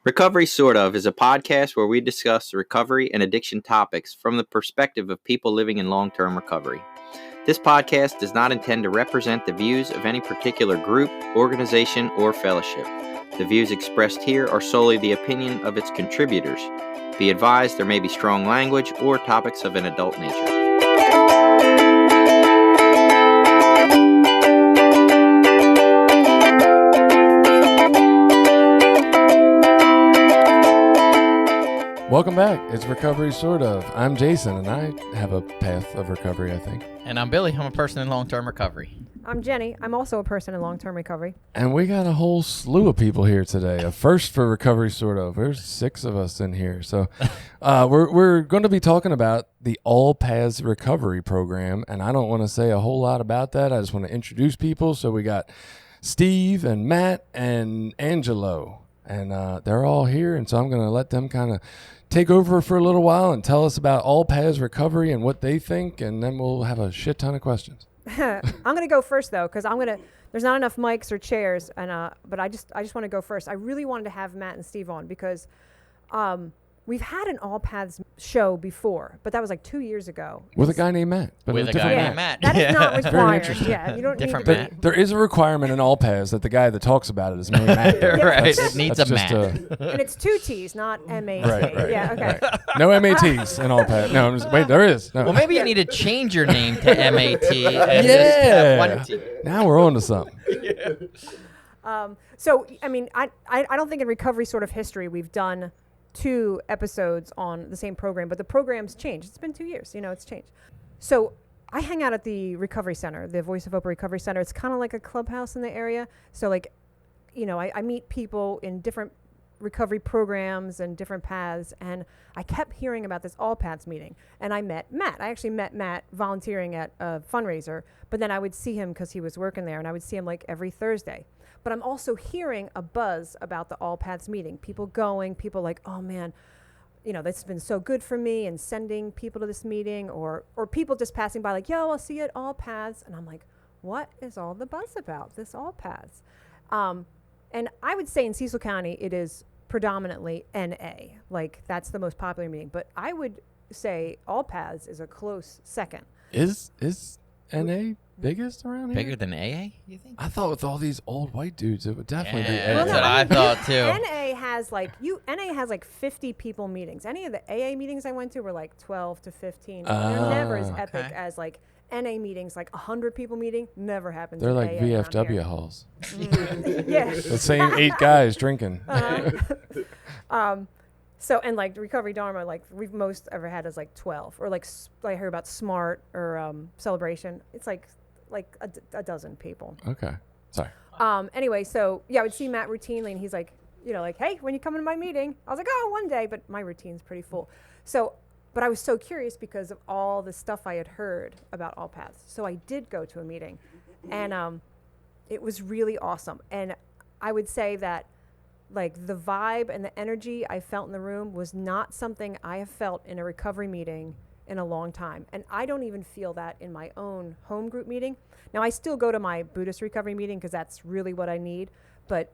Recovery Sort of is a podcast where we discuss recovery and addiction topics from the perspective of people living in long-term recovery. This podcast does not intend to represent the views of any particular group, organization, or fellowship. The views expressed here are solely the opinion of its contributors. Be advised there may be strong language or topics of an adult nature. Welcome back. It's Recovery Sort of. I'm Jason, and I have a path of recovery, I think. And I'm Billy. I'm a person in long-term recovery. I'm Jenny. I'm also a person in long-term recovery. And we got a whole slew of people here today. A first for Recovery Sort of. There's 6 of us in here. So we're going to be talking about the All Paths Recovery Program, and I don't want to say a whole lot about that. I just want to introduce people. So we got Steve and Matt and Angelo, and they're all here, and so I'm going to let them kind of take over for a little while and tell us about All Paths Recovery and what they think, and then we'll have a shit ton of questions. I'm going to go first, though, because there's not enough mics or chairs, and but I just want to go first. I really wanted to have Matt and Steve on because we've had an All Paths show before, but that was like 2 years ago. With a guy named Matt. But With a guy named Matt. That is not required. interesting. Yeah, you don't Different need to Matt. There is a requirement in All Paths that the guy that talks about it is named Matt. Right. It needs a Matt. And it's 2 T's, not M-A-T. Right. Yeah, okay. Right. No MATs in All Paths. No, wait, there is. No. Well, maybe you need to change your name to M-A-T and just have one T. Now we're on to something. So, I mean, I don't think in recovery sort of history we've done 2 episodes on the same program, but the program's changed. It's been 2 years, it's changed. So I hang out at the recovery center, the Voice of Hope Recovery Center. It's kind of like a clubhouse in the area. So I meet people in different recovery programs and different paths, and I kept hearing about this All Paths meeting, and I met Matt. I actually met Matt volunteering at a fundraiser, but then I would see him because he was working there, and I would see him like every Thursday. But I'm also hearing a buzz about the All Paths meeting. People going, people like, oh man, this has been so good for me, and sending people to this meeting, or people just passing by like, yo, I'll see you at All Paths. And I'm like, what is all the buzz about, this All Paths? And I would say in Cecil County, it is predominantly NA. Like, that's the most popular meeting. But I would say All Paths is a close second. Is NA biggest around here? Bigger than AA, you think? I thought with all these old white dudes, it would definitely be Yeah, NA. that's what I thought too. NA has like 50 people meetings. Any of the AA meetings I went to were like 12 to 15. They're never as epic as like NA meetings, like 100 people meeting. Never happens. They're in like AA around VFW here. halls. Yeah. The same 8 guys drinking. So, and like recovery Dharma, like we've most ever had is like 12, or like I heard about Smart or Celebration. It's like a dozen people. Okay. Sorry. Anyway, so yeah, I would see Matt routinely, and he's like, like, hey, when you come to my meeting, I was like, oh, one day, but my routine's pretty full. So, but I was so curious because of all the stuff I had heard about All Paths. So I did go to a meeting, and it was really awesome. And I would say that like the vibe and the energy I felt in the room was not something I have felt in a recovery meeting in a long time. And I don't even feel that in my own home group meeting. Now, I still go to my Buddhist recovery meeting because that's really what I need. But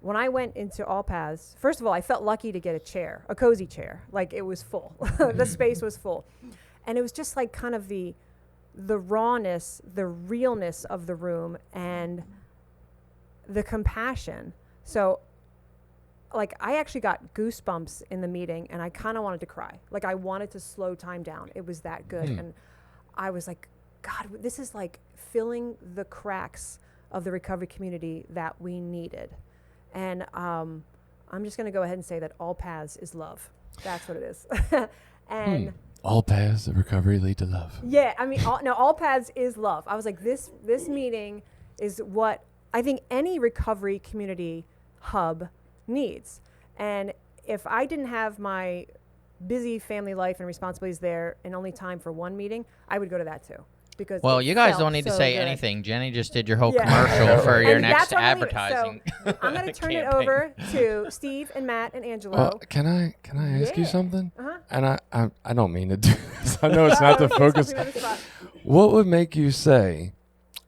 when I went into All Paths, first of all, I felt lucky to get a cozy chair. Like, it was full. The space was full. And it was just like kind of the rawness, the realness of the room, and the compassion. So like, I actually got goosebumps in the meeting, and I kind of wanted to cry. Like, I wanted to slow time down. It was that good. And I was like, God, this is like filling the cracks of the recovery community that we needed. And I'm just going to go ahead and say that All Paths is love. That's what it is. And all paths of recovery lead to love. Yeah, I mean, All Paths is love. I was like, this meeting is what I think any recovery community hub needs. And if I didn't have my busy family life and responsibilities there and only time for one meeting, I would go to that too. Because you guys don't need to say anything. Jenny just did your whole commercial for your next advertising. So I'm going to turn it over to Steve and Matt and Angelo. Can I ask you something? Uh-huh. And I don't mean to do this. I know it's not the focus. What would make you say,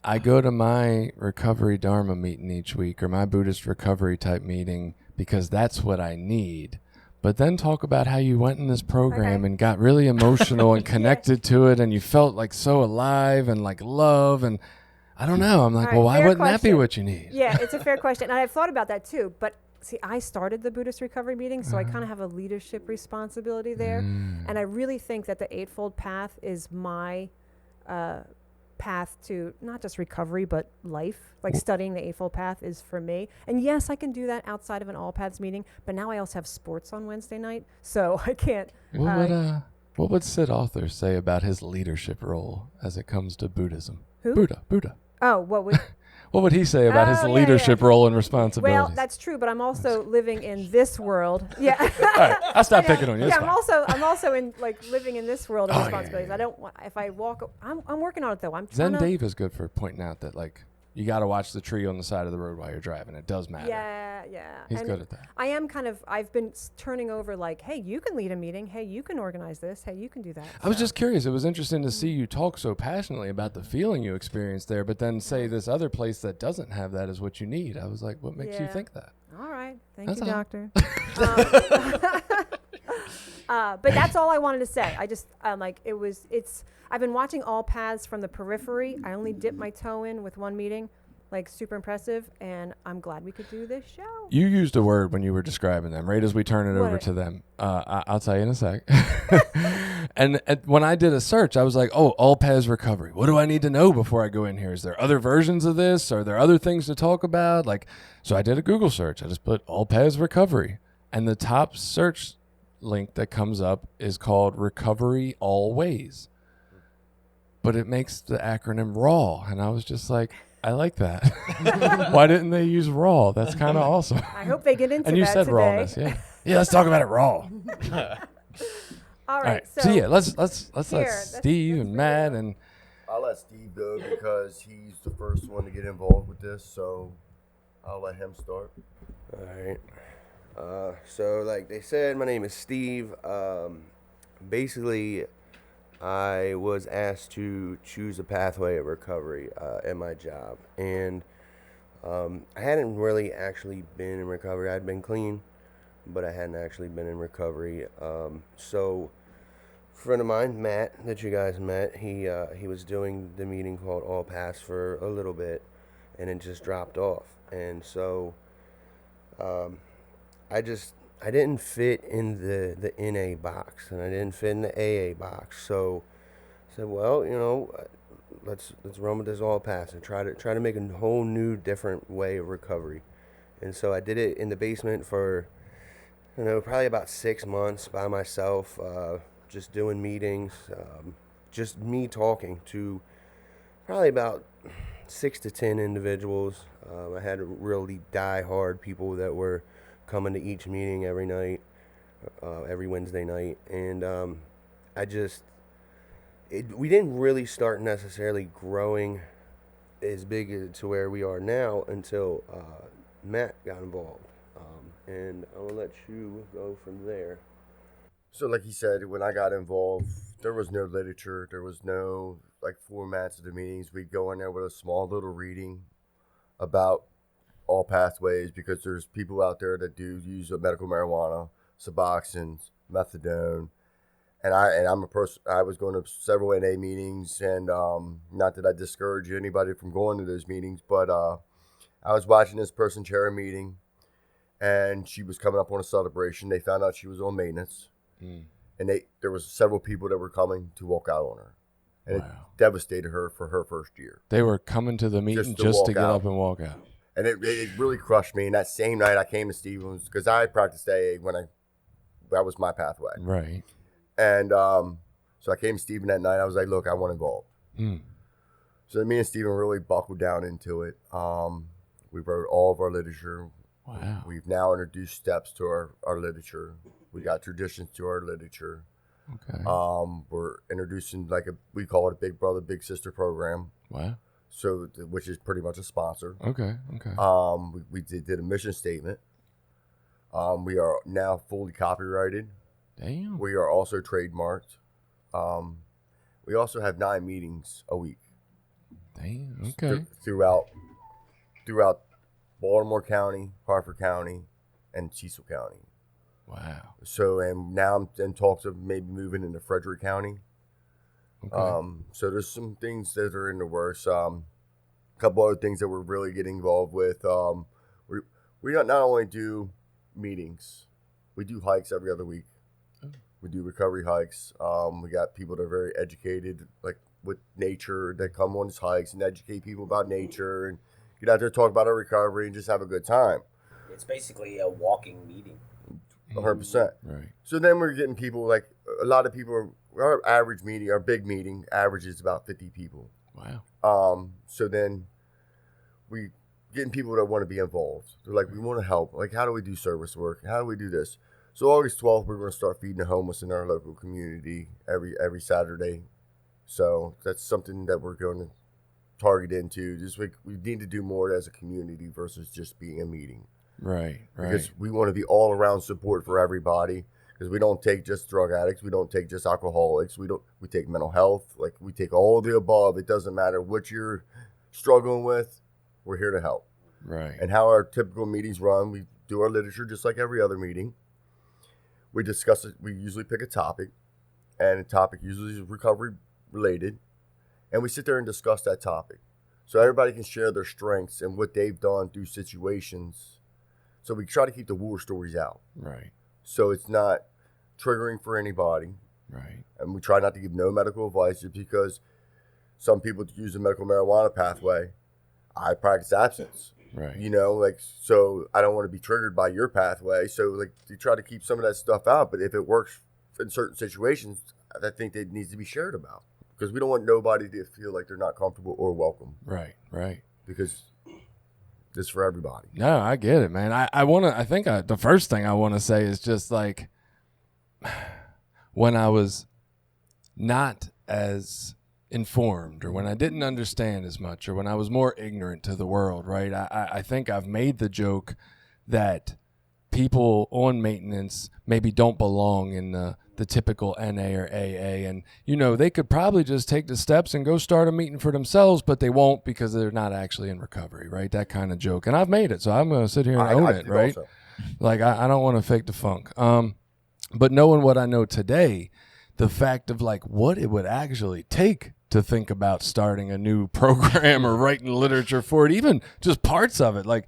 I go to my recovery Dharma meeting each week or my Buddhist recovery type meeting because that's what I need. But then talk about how you went in this program and got really emotional and connected to it, and you felt like so alive and like love. And I don't know. I'm like, well, why wouldn't that be what you need? Yeah, it's a fair question. And I've thought about that too. But see, I started the Buddhist recovery meeting, so I kind of have a leadership responsibility there. And I really think that the Eightfold Path is my path to not just recovery, but life. Like studying the Eightfold Path is for me. And yes, I can do that outside of an All Paths meeting, but now I also have sports on Wednesday night, so I can't. What would Sid Author say about his leadership role as it comes to Buddhism? Who? Buddha. Oh, what would... What would he say about his leadership role and responsibilities? Well, that's true, but I'm also living in this world. Yeah. All right, I'll stop picking on you. Yeah, I'm also in like living in this world of responsibilities. I don't want, if I walk, I'm working on it though. Zen Dave is good for pointing out that like you got to watch the tree on the side of the road while you're driving. It does matter. Yeah. He's good at that. I am I've been turning over like, hey, you can lead a meeting. Hey, you can organize this. Hey, you can do that. I was just curious. It was interesting to see you talk so passionately about the feeling you experienced there, but then say this other place that doesn't have that is what you need. I was like, what makes you think that? All right. Thank you, doctor. But that's all I wanted to say. I just, I've been watching All Paths from the periphery. I only dipped my toe in with one meeting, like super impressive, and I'm glad we could do this show. You used a word when you were describing them, right as we turn it over to them. I'll tell you in a sec. and when I did a search, I was like, oh, All Paths Recovery. What do I need to know before I go in here? Is there other versions of this? Are there other things to talk about? So I did a Google search. I just put All Paths Recovery, and the top search link that comes up is called Recovery All Ways. But it makes the acronym RAW, and I was just like, I like that. Why didn't they use RAW? That's kind of awesome. I hope they get into that. And you said today. rawness, yeah. Let's talk about it raw. All right. So yeah, let's let Steve and Matt and I'll let Steve go because he's the first one to get involved with this, so I'll let him start. All right. So like they said, my name is Steve. Basically, I was asked to choose a pathway of recovery in my job. And I hadn't really actually been in recovery. I'd been clean, but I hadn't actually been in recovery. So a friend of mine, Matt, that you guys met, he was doing the meeting called All Paths for a little bit, and it just dropped off. And so I didn't fit in the NA box, and I didn't fit in the AA box. So I said, well, let's run with this All Paths and try to make a whole new, different way of recovery. And so I did it in the basement for, probably about 6 months by myself, just doing meetings, just me talking to probably about 6 to 10 individuals. I had really die-hard people that were coming to each meeting every night, every Wednesday night. And we didn't really start necessarily growing as big to where we are now until Matt got involved. And I'll let you go from there. So like he said, when I got involved, there was no literature. There was no formats of the meetings. We'd go in there with a small little reading about all pathways, because there's people out there that do use medical marijuana, Suboxone, methadone. And I'm a person, I was going to several NA meetings, and not that I discourage anybody from going to those meetings, but I was watching this person chair a meeting, and she was coming up on a celebration. They found out she was on maintenance, and there was several people that were coming to walk out on her, and it devastated her for her first year. They were coming to the meeting just to get up and walk out. And it really crushed me. And that same night I came to Stevens, because I practiced AA that was my pathway. Right. And so I came to Stephen that night. I was like, look, I want involved. So me and Stephen really buckled down into it. We wrote all of our literature. Wow. We've now introduced steps to our literature. We got traditions to our literature. Okay. We're introducing we call it a Big Brother, Big Sister program. Wow. So, which is pretty much a sponsor. Okay. We did a mission statement. We are now fully copyrighted. Damn. We are also trademarked. We also have 9 meetings a week. Damn. Okay. Throughout Baltimore County, Harford County, and Cecil County. Wow. So, and now I'm in talks of maybe moving into Frederick County. Okay. So there's some things that are in the works. A couple other things that we're really getting involved with. We not only do meetings, we do hikes every other week. We do recovery hikes. We got people that are very educated, like with nature, that come on these hikes and educate people about nature and get out there, talk about our recovery, and just have a good time. It's basically a walking meeting. 100%. Right. So then we're getting people, like a lot of people. Our average meeting, our big meeting, averages about 50 people. Wow. So then we getting people that want to be involved. They're like, we want to help. Like, how do we do service work? How do we do this? So August 12th, we're going to start feeding the homeless in our local community every Saturday. So that's something that we're going to target into. Just we need to do more as a community versus just being a meeting. Right. Because we want to be all around support for everybody. Because we don't take just drug addicts, we don't take just alcoholics, we take mental health, like we take all the above. It doesn't matter what you're struggling with, we're here to help. Right. And how our typical meetings run, we do our literature just like every other meeting. We discuss it. We usually pick a topic, and the topic usually is recovery related, and we sit there and discuss that topic, so everybody can share their strengths and what they've done through situations. So we try to keep the war stories out, Right. so it's not triggering for anybody, Right. and we try not to give no medical advice just because some people use the medical marijuana pathway. I practice abstinence. Right. Like, so I don't want to be triggered by your pathway. So, like, you try to keep some of that stuff out. But if it works in certain situations, I think it needs to be shared about. Because we don't want nobody to feel like they're not comfortable or welcome. Right. Because it's for everybody. No, I get it, man. I think the first thing I want to say is just like when I was not as informed, or when I didn't understand as much, or when I was more ignorant to the world, right? I think I've made the joke that people on maintenance maybe don't belong in the typical NA or AA, and they could probably just take the steps and go start a meeting for themselves, but they won't because they're not actually in recovery, right? That kind of joke. And I've made it, so I'm going to sit here and own it, right? Also. Like I don't want to fake the funk. But knowing what I know today, the fact of like what it would actually take to think about starting a new program or writing literature for it, even just parts of it, like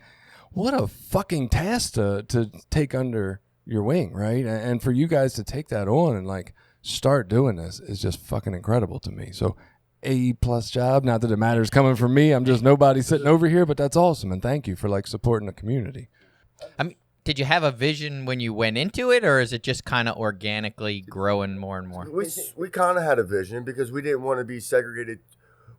what a fucking task to take under your wing, right? And for you guys to take that on and like start doing this is just fucking incredible to me. So A+ job. Not that it matters coming from me. I'm just nobody sitting over here, but that's awesome. And thank you for like supporting the community. I mean, did you have a vision when you went into it, or is it just kind of organically growing more and more? We kind of had a vision because we didn't want to be segregated.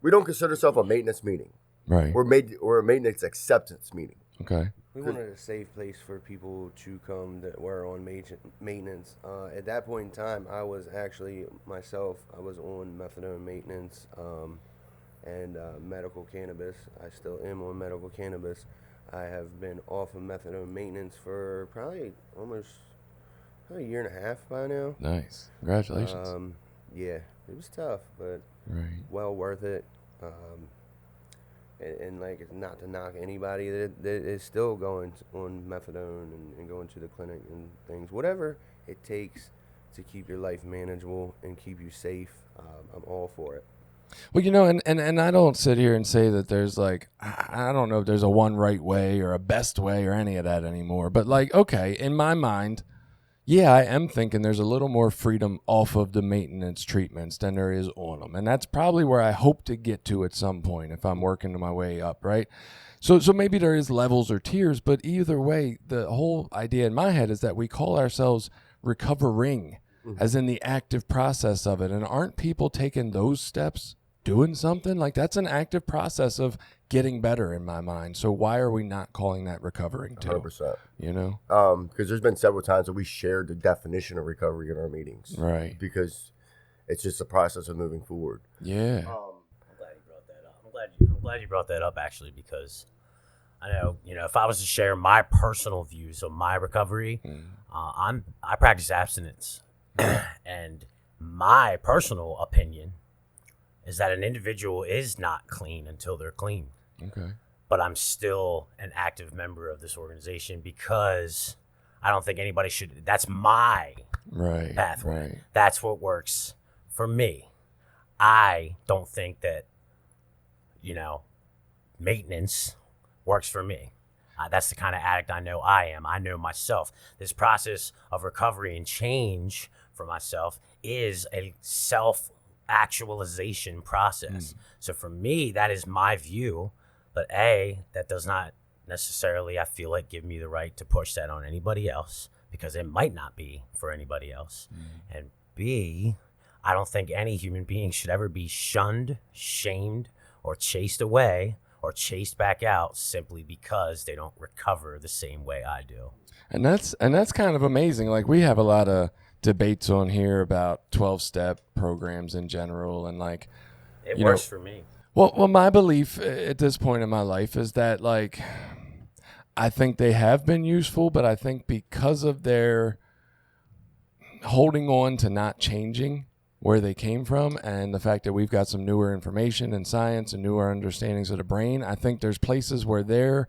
We don't consider ourselves a maintenance meeting. Right. We're a maintenance acceptance meeting. Okay. We wanted a safe place for people to come that were on maintenance. At that point in time, I was actually myself. I was on methadone maintenance and medical cannabis. I still am on medical cannabis. I have been off of methadone maintenance for probably almost a year and a half by now. Nice. Congratulations. Yeah, it was tough, but Right. well worth it. And like, it's not to knock anybody that is still going on methadone and going to the clinic and things. Whatever it takes to keep your life manageable and keep you safe, I'm all for it. Well, and I don't sit here and say that there's like, I don't know if there's a one right way or a best way or any of that anymore. But like, okay, in my mind, yeah, I am thinking there's a little more freedom off of the maintenance treatments than there is on them. And that's probably where I hope to get to at some point if I'm working my way up, right? So maybe there is levels or tiers, but either way, the whole idea in my head is that we call ourselves recovering, as in the active process of it. And aren't people taking those steps, doing something? Like that's an active process of getting better in my mind. So why are we not calling that recovering too? 100%. Because there's been several times that we shared the definition of recovery in our meetings. Right. Because it's just a process of moving forward. Yeah. I'm glad you brought that up. I'm glad you brought that up actually, because I know, if I was to share my personal views of my recovery, I practice abstinence. And my personal opinion is that an individual is not clean until they're clean. Okay. But I'm still an active member of this organization because I don't think anybody should. That's my pathway. Right. That's what works for me. I don't think that, maintenance works for me. That's the kind of addict I know I am. I know myself. This process of recovery and change for myself is a self-actualization process. So for me, that is my view. But that does not necessarily, I feel like, give me the right to push that on anybody else, because it might not be for anybody else. And B, I don't think any human being should ever be shunned, shamed, or chased away or chased back out simply because they don't recover the same way I do. And that's kind of amazing. Like, we have a lot of debates on here about 12-step programs in general, and like, it works for me. Well, my belief at this point in my life is that, like, I think they have been useful, but I think because of their holding on to not changing where they came from, and the fact that we've got some newer information and science and newer understandings of the brain, I think there's places where they're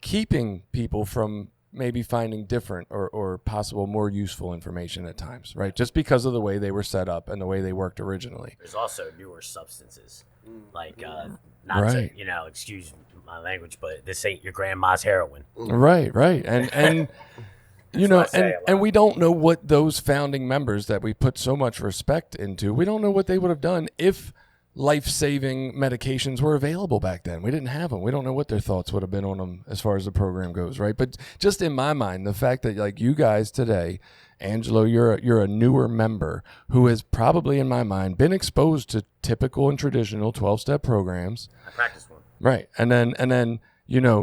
keeping people from maybe finding different or possible more useful information at times, right? Just because of the way they were set up and the way they worked originally. There's also newer substances, like not Right. to, excuse my language, but this ain't your grandma's heroin. Right. And and we don't know what those founding members that we put so much respect into, we don't know what they would have done if life-saving medications were available back then. We didn't have them. We don't know what their thoughts would have been on them as far as the program goes, right? But just in my mind, the fact that, like, you guys today, Angelo, you're a newer member who has probably, in my mind, been exposed to typical and traditional 12-step programs. I practiced one. Right. And then,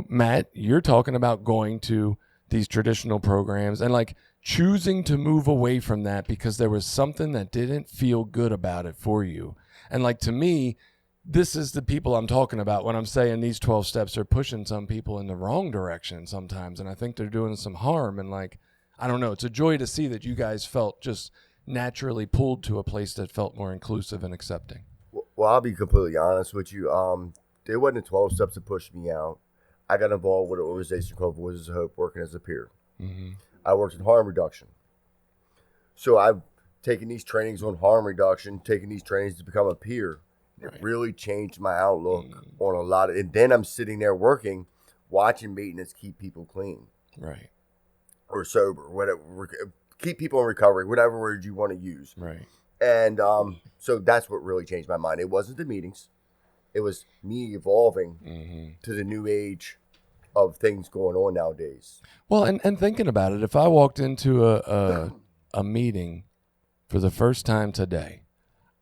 Matt, you're talking about going to these traditional programs and, like, choosing to move away from that because there was something that didn't feel good about it for you. And, like, to me, this is the people I'm talking about when I'm saying these 12 steps are pushing some people in the wrong direction sometimes. And I think they're doing some harm. And, like, I don't know. It's a joy to see that you guys felt just naturally pulled to a place that felt more inclusive and accepting. Well, I'll be completely honest with you. There wasn't 12 steps that pushed me out. I got involved with an organization called Voices of Hope, working as a peer. Mm-hmm. I worked in harm reduction. So I've taken these trainings on harm reduction, taking these trainings to become a peer. It really changed my outlook on a lot of, and then I'm sitting there working, watching maintenance keep people clean. Right. Or sober, whatever, keep people in recovery, whatever word you want to use. Right. And so that's what really changed my mind. It wasn't the meetings. It was me evolving to the new age of things going on nowadays. Well, and thinking about it, if I walked into a meeting for the first time today,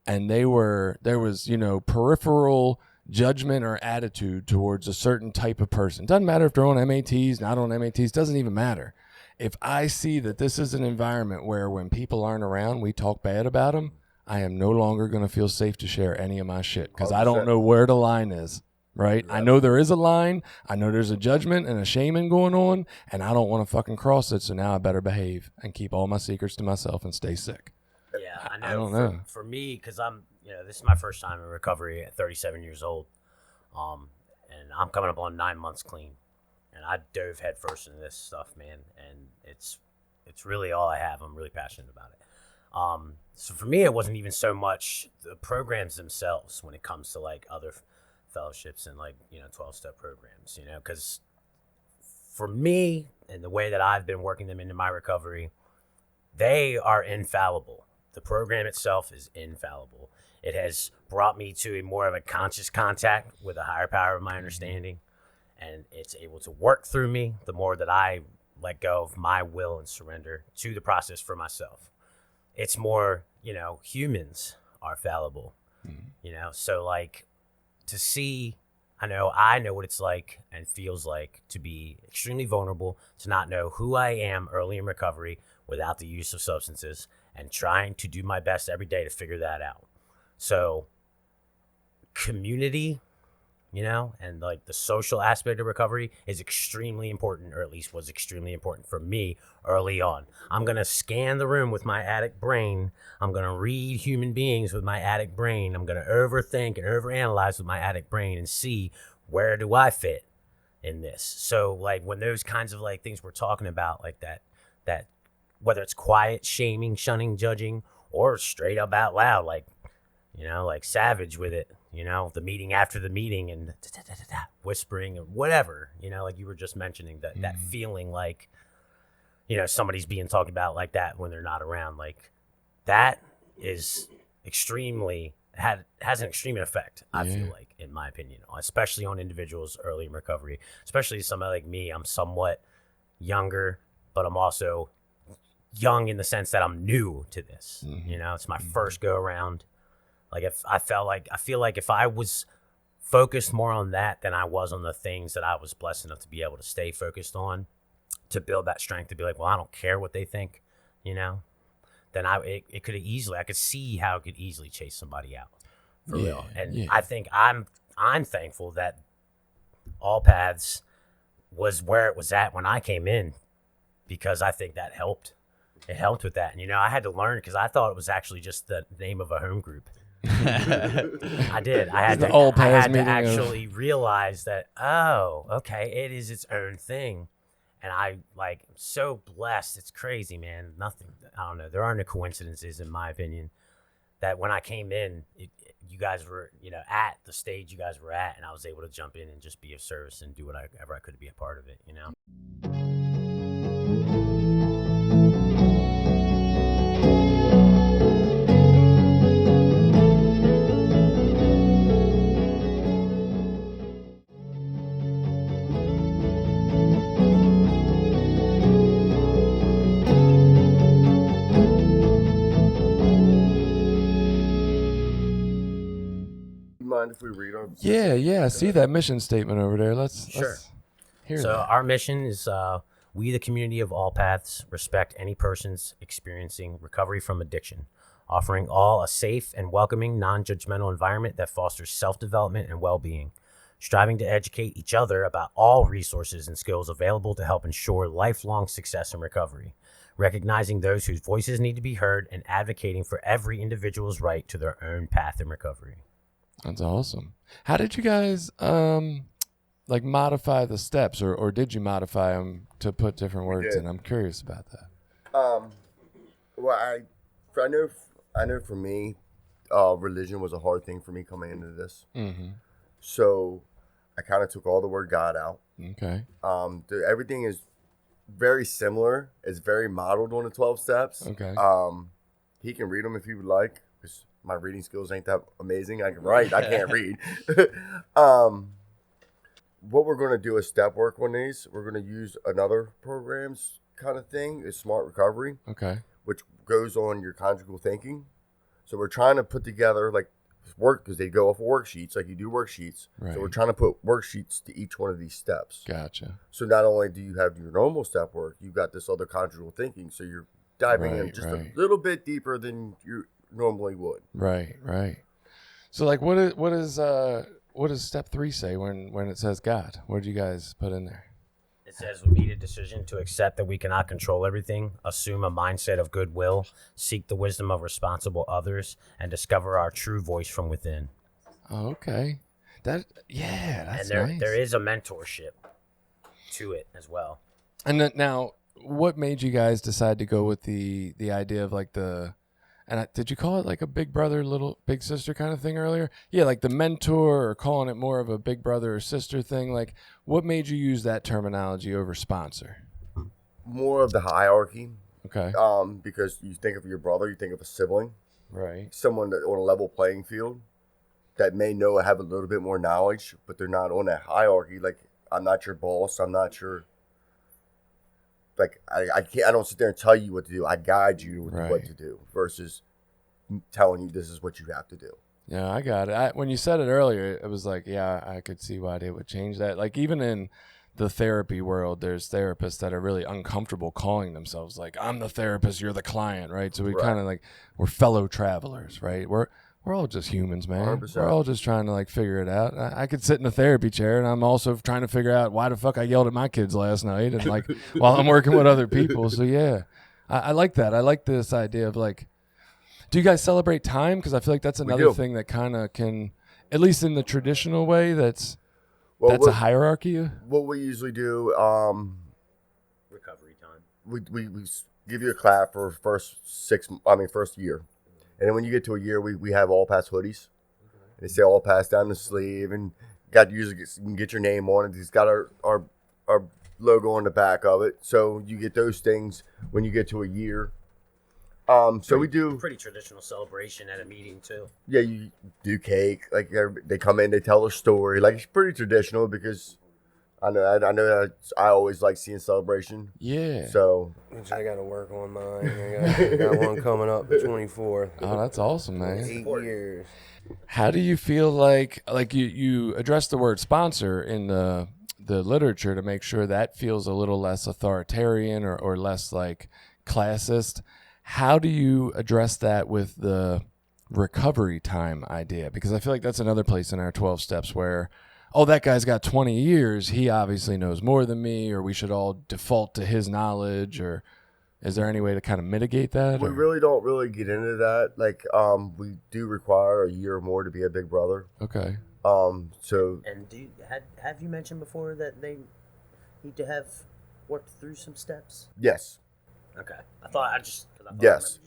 and there was peripheral judgment or attitude towards a certain type of person, doesn't matter if they're on MATs, not on MATs, doesn't even matter. If I see that this is an environment where when people aren't around, we talk bad about them, I am no longer going to feel safe to share any of my shit because I don't know where the line is, right? I know there is a line. I know there's a judgment and a shaming going on, and I don't want to fucking cross it, so now I better behave and keep all my secrets to myself and stay sick. Yeah, I know. I don't know. For me, because I'm, this is my first time in recovery at 37 years old, and I'm coming up on 9 months clean, and I dove headfirst into this stuff, man, and it's really all I have. I'm really passionate about it. So for me, it wasn't even so much the programs themselves when it comes to like other fellowships and like 12-step programs, because for me and the way that I've been working them into my recovery, they are infallible. The program itself is infallible. It has brought me to more of a conscious contact with a higher power of my understanding, and it's able to work through me the more that I let go of my will and surrender to the process for myself. It's more, humans are fallible, so like to see, I know what it's like and feels like to be extremely vulnerable, to not know who I am early in recovery without the use of substances, and trying to do my best every day to figure that out. So community, and like the social aspect of recovery is extremely important, or at least was extremely important for me early on. I'm going to scan the room with my addict brain. I'm going to read human beings with my addict brain. I'm going to overthink and overanalyze with my addict brain and see where do I fit in this. So like when those kinds of like things we're talking about, like that that whether it's quiet, shaming, shunning, judging, or straight up out loud, like, like savage with it, the meeting after the meeting and whispering or whatever, like you were just mentioning, that feeling like, somebody's being talked about like that when they're not around. Like that is has an extreme effect, I feel like, in my opinion, especially on individuals early in recovery, especially somebody like me. I'm somewhat younger, but I'm also young in the sense that I'm new to this. It's my first go around. Like I feel like if I was focused more on that than I was on the things that I was blessed enough to be able to stay focused on, to build that strength to be like, well, I don't care what they think, then I could see how it could easily chase somebody out for real. And I think I'm thankful that All Paths was where it was at when I came in, because I think that helped. It helped with that. And, I had to learn, because I thought it was actually just the name of a home group. I did. I had to actually realize that, oh, okay, it is its own thing. And I'm so blessed. It's crazy, man. I don't know. There are no coincidences, in my opinion, that when I came in, you guys were, at the stage you guys were at, and I was able to jump in and just be of service and do whatever I could to be a part of it, Mind if we read our Yeah. See that mission statement over there? Let's hear that. So our mission is we, the community of All Paths, respect any persons experiencing recovery from addiction, offering all a safe and welcoming, non-judgmental environment that fosters self-development and well-being, striving to educate each other about all resources and skills available to help ensure lifelong success in recovery, recognizing those whose voices need to be heard, and advocating for every individual's right to their own path in recovery. That's awesome. How did you guys modify the steps, or did you modify them to put different words in? I'm curious about that. Well, I know for me, religion was a hard thing for me coming into this. So I kind of took all the word God out. Okay. Everything is very similar. It's very modeled on the 12 steps. Okay. He can read them if he would like, because my reading skills ain't that amazing. I can write. I can't read. What we're going to do is step work on these. We're going to use another program's kind of thing. It's Smart Recovery. Okay. Which goes on your conjugal thinking. So we're trying to put together work, because they go off of worksheets, like you do worksheets. Right. So we're trying to put worksheets to each one of these steps. Gotcha. So not only do you have your normal step work, you've got this other conjugal thinking. So you're diving in just a little bit deeper than you normally would. Right. So what does step 3 say when it says God? What did you guys put in there? It says we need a decision to accept that we cannot control everything, assume a mindset of goodwill, seek the wisdom of responsible others, and discover our true voice from within. Oh, okay. That's and nice. There is a mentorship to it as well. And then, now, what made you guys decide to go with the idea of did you call it like a big brother, little big sister kind of thing earlier? Yeah, like the mentor, or calling it more of a big brother or sister thing. Like, what made you use that terminology over sponsor? More of the hierarchy. Okay. Because you think of your brother, you think of a sibling. Right. Someone that on a level playing field that may have a little bit more knowledge, but they're not on that hierarchy. Like, I'm not your boss. I'm not your... Like, I don't sit there and tell you what to do. I guide you with what to do versus telling you this is what you have to do. Yeah, I got it. When you said it earlier, it was like, yeah, I could see why they would change that. Like, even in the therapy world, there's therapists that are really uncomfortable calling themselves like, I'm the therapist, you're the client, right? So we kind of we're fellow travelers, right? We're all just humans, man. 100%. We're all just trying to figure it out. I could sit in a therapy chair, and I'm also trying to figure out why the fuck I yelled at my kids last night, and while I'm working with other people. So yeah, I like that. I like this idea of do you guys celebrate time? Because I feel like that's another thing that kind of can, at least in the traditional way, that's a hierarchy. What we usually do, recovery we give you a clap for first year, and then when you get to a year, we have all pass hoodies. And they say all pass down the sleeve, and you can get your name on it. It's got our logo on the back of it, so you get those things when you get to a year. So we do pretty traditional celebration at a meeting too. Yeah, you do cake. Like they come in, they tell their story. Like it's pretty traditional because I know that I always like seeing celebration. Yeah. So I got to work on mine. I got one coming up the 24th. Oh, that's awesome, man. 8 years. How do you feel like you addressed the word sponsor in the literature to make sure that feels a little less authoritarian or less like classist? How do you address that with the recovery time idea? Because I feel like that's another place in our 12 steps where, oh, that guy's got 20 years. He obviously knows more than me, or we should all default to his knowledge, or is there any way to kind of mitigate that? we really don't really get into that. Like, we do require a year or more to be a big brother. Okay. So. And have you mentioned before that they need to have worked through some steps? Yes. Okay. I Yes.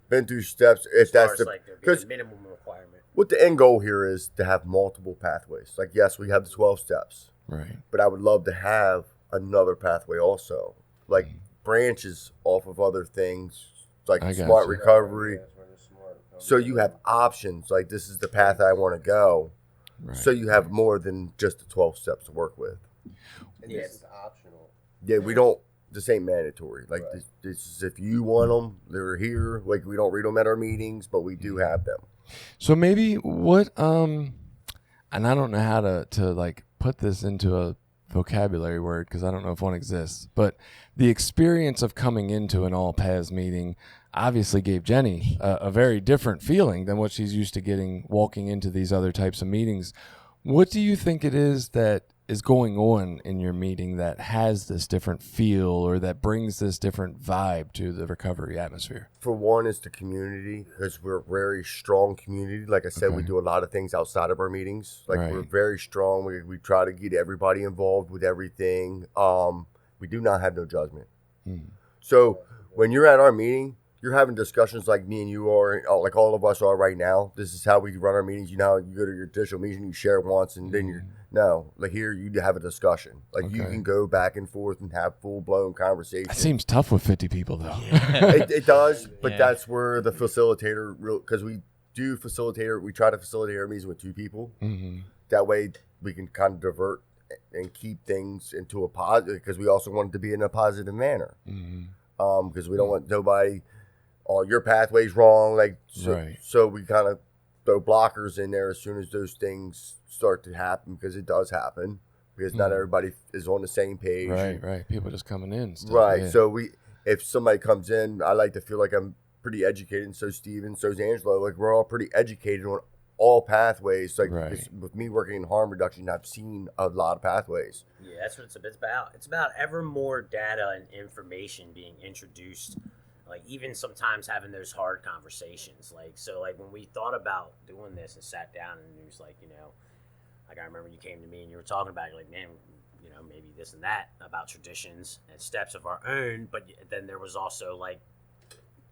Been through steps. If that's the because minimum requirement. What the end goal here is to have multiple pathways. Like, yes, we have the 12 steps. Right. But I would love to have another pathway also. Like branches off of other things, like smart recovery. So you have options. Like, this is the path I want to go. Right. So you have more than just the 12 steps to work with. And this is optional. Yeah, we don't. This ain't mandatory. Like, this is if you want them, they're here. Like, we don't read them at our meetings, but we do have them. So maybe what and I don't know how to like put this into a vocabulary word because I don't know if one exists, but the experience of coming into an all paths meeting obviously gave Jenny a very different feeling than what she's used to getting walking into these other types of meetings. What do you think it is that is going on in your meeting that has this different feel or that brings this different vibe to the recovery atmosphere? For one, is the community, because we're a very strong community. Like I said, we do a lot of things outside of our meetings. Like, we're very strong. We try to get everybody involved with everything. We do not have no judgment. So when you're at our meeting, you're having discussions like me and you are, like all of us are right now. This is how we run our meetings. You know, you go to your traditional meeting, you share once, and then you're like here you have a discussion. Like you can go back and forth and have full blown conversation. It seems tough with 50 people though. It does, but that's where the facilitator, because we try to facilitate our meetings with 2 people. That way we can kind of divert and keep things into a positive, because we also want it to be in a positive manner. Because we don't want nobody, oh, your pathway's wrong. Like, so we kind of throw blockers in there as soon as those things start to happen, because it does happen, because not everybody is on the same page. Right. People just coming in. So if somebody comes in, I like to feel like I'm pretty educated, and so Steven, so's Angelo. Like, we're all pretty educated on all pathways. Like, with me working in harm reduction, I've seen a lot of pathways. Yeah, that's what it's about. It's about ever more data and information being introduced. Like, even sometimes having those hard conversations. Like, so like when we thought about doing this and sat down, and it was like, like I remember you came to me and you were talking about, you're like, man, maybe this and that about traditions and steps of our own. But then there was also like,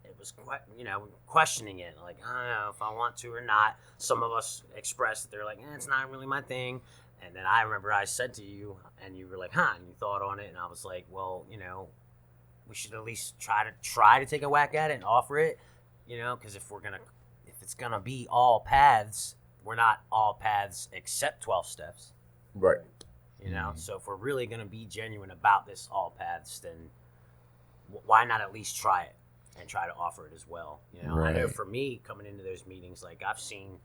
it was quite, questioning it. Like, I don't know if I want to or not. Some of us expressed that they're like, it's not really my thing. And then I remember I said to you, and you were like, and you thought on it. And I was like, well, we should at least try to take a whack at it and offer it, because if it's gonna be all paths, we're not all paths except 12 steps. Right. So if we're really gonna be genuine about this all paths, then why not at least try it and try to offer it as well? I know for me, coming into those meetings, like I've seen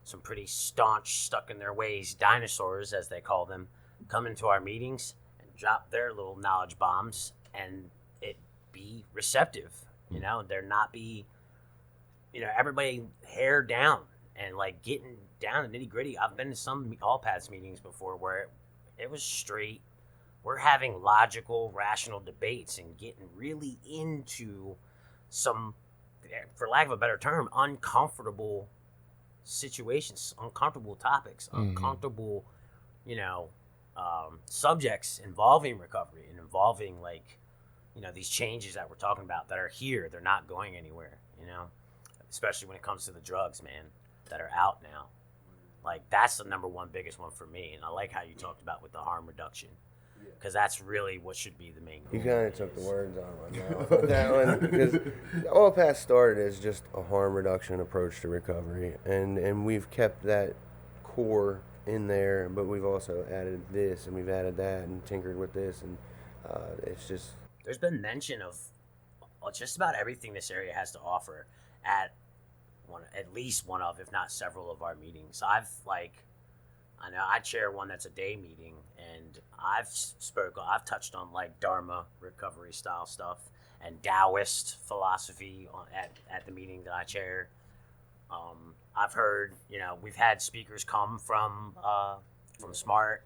some pretty staunch, stuck in their ways dinosaurs, as they call them, come into our meetings and drop their little knowledge bombs and it be receptive. There not be, everybody hair down and like getting down to nitty gritty. I've been to some all paths meetings before where it was straight. We're having logical, rational debates and getting really into some, for lack of a better term, uncomfortable situations, uncomfortable topics, uncomfortable, subjects involving recovery and involving like, these changes that we're talking about that are here, they're not going anywhere, especially when it comes to the drugs, man, that are out now. Like, that's the number one biggest one for me. And I like how you talked about with the harm reduction, because that's really what should be the main goal. You kind of took the words out of my mouth with that one, because All Pass started as just a harm reduction approach to recovery, and we've kept that core in there, but we've also added this and we've added that and tinkered with this, and it's just, there's been mention of just about everything this area has to offer at least one of, if not several of our meetings. I know I chair one that's a day meeting, and I've touched on like Dharma recovery style stuff and Taoist philosophy at the meeting that I chair. I've heard, we've had speakers come from Smart,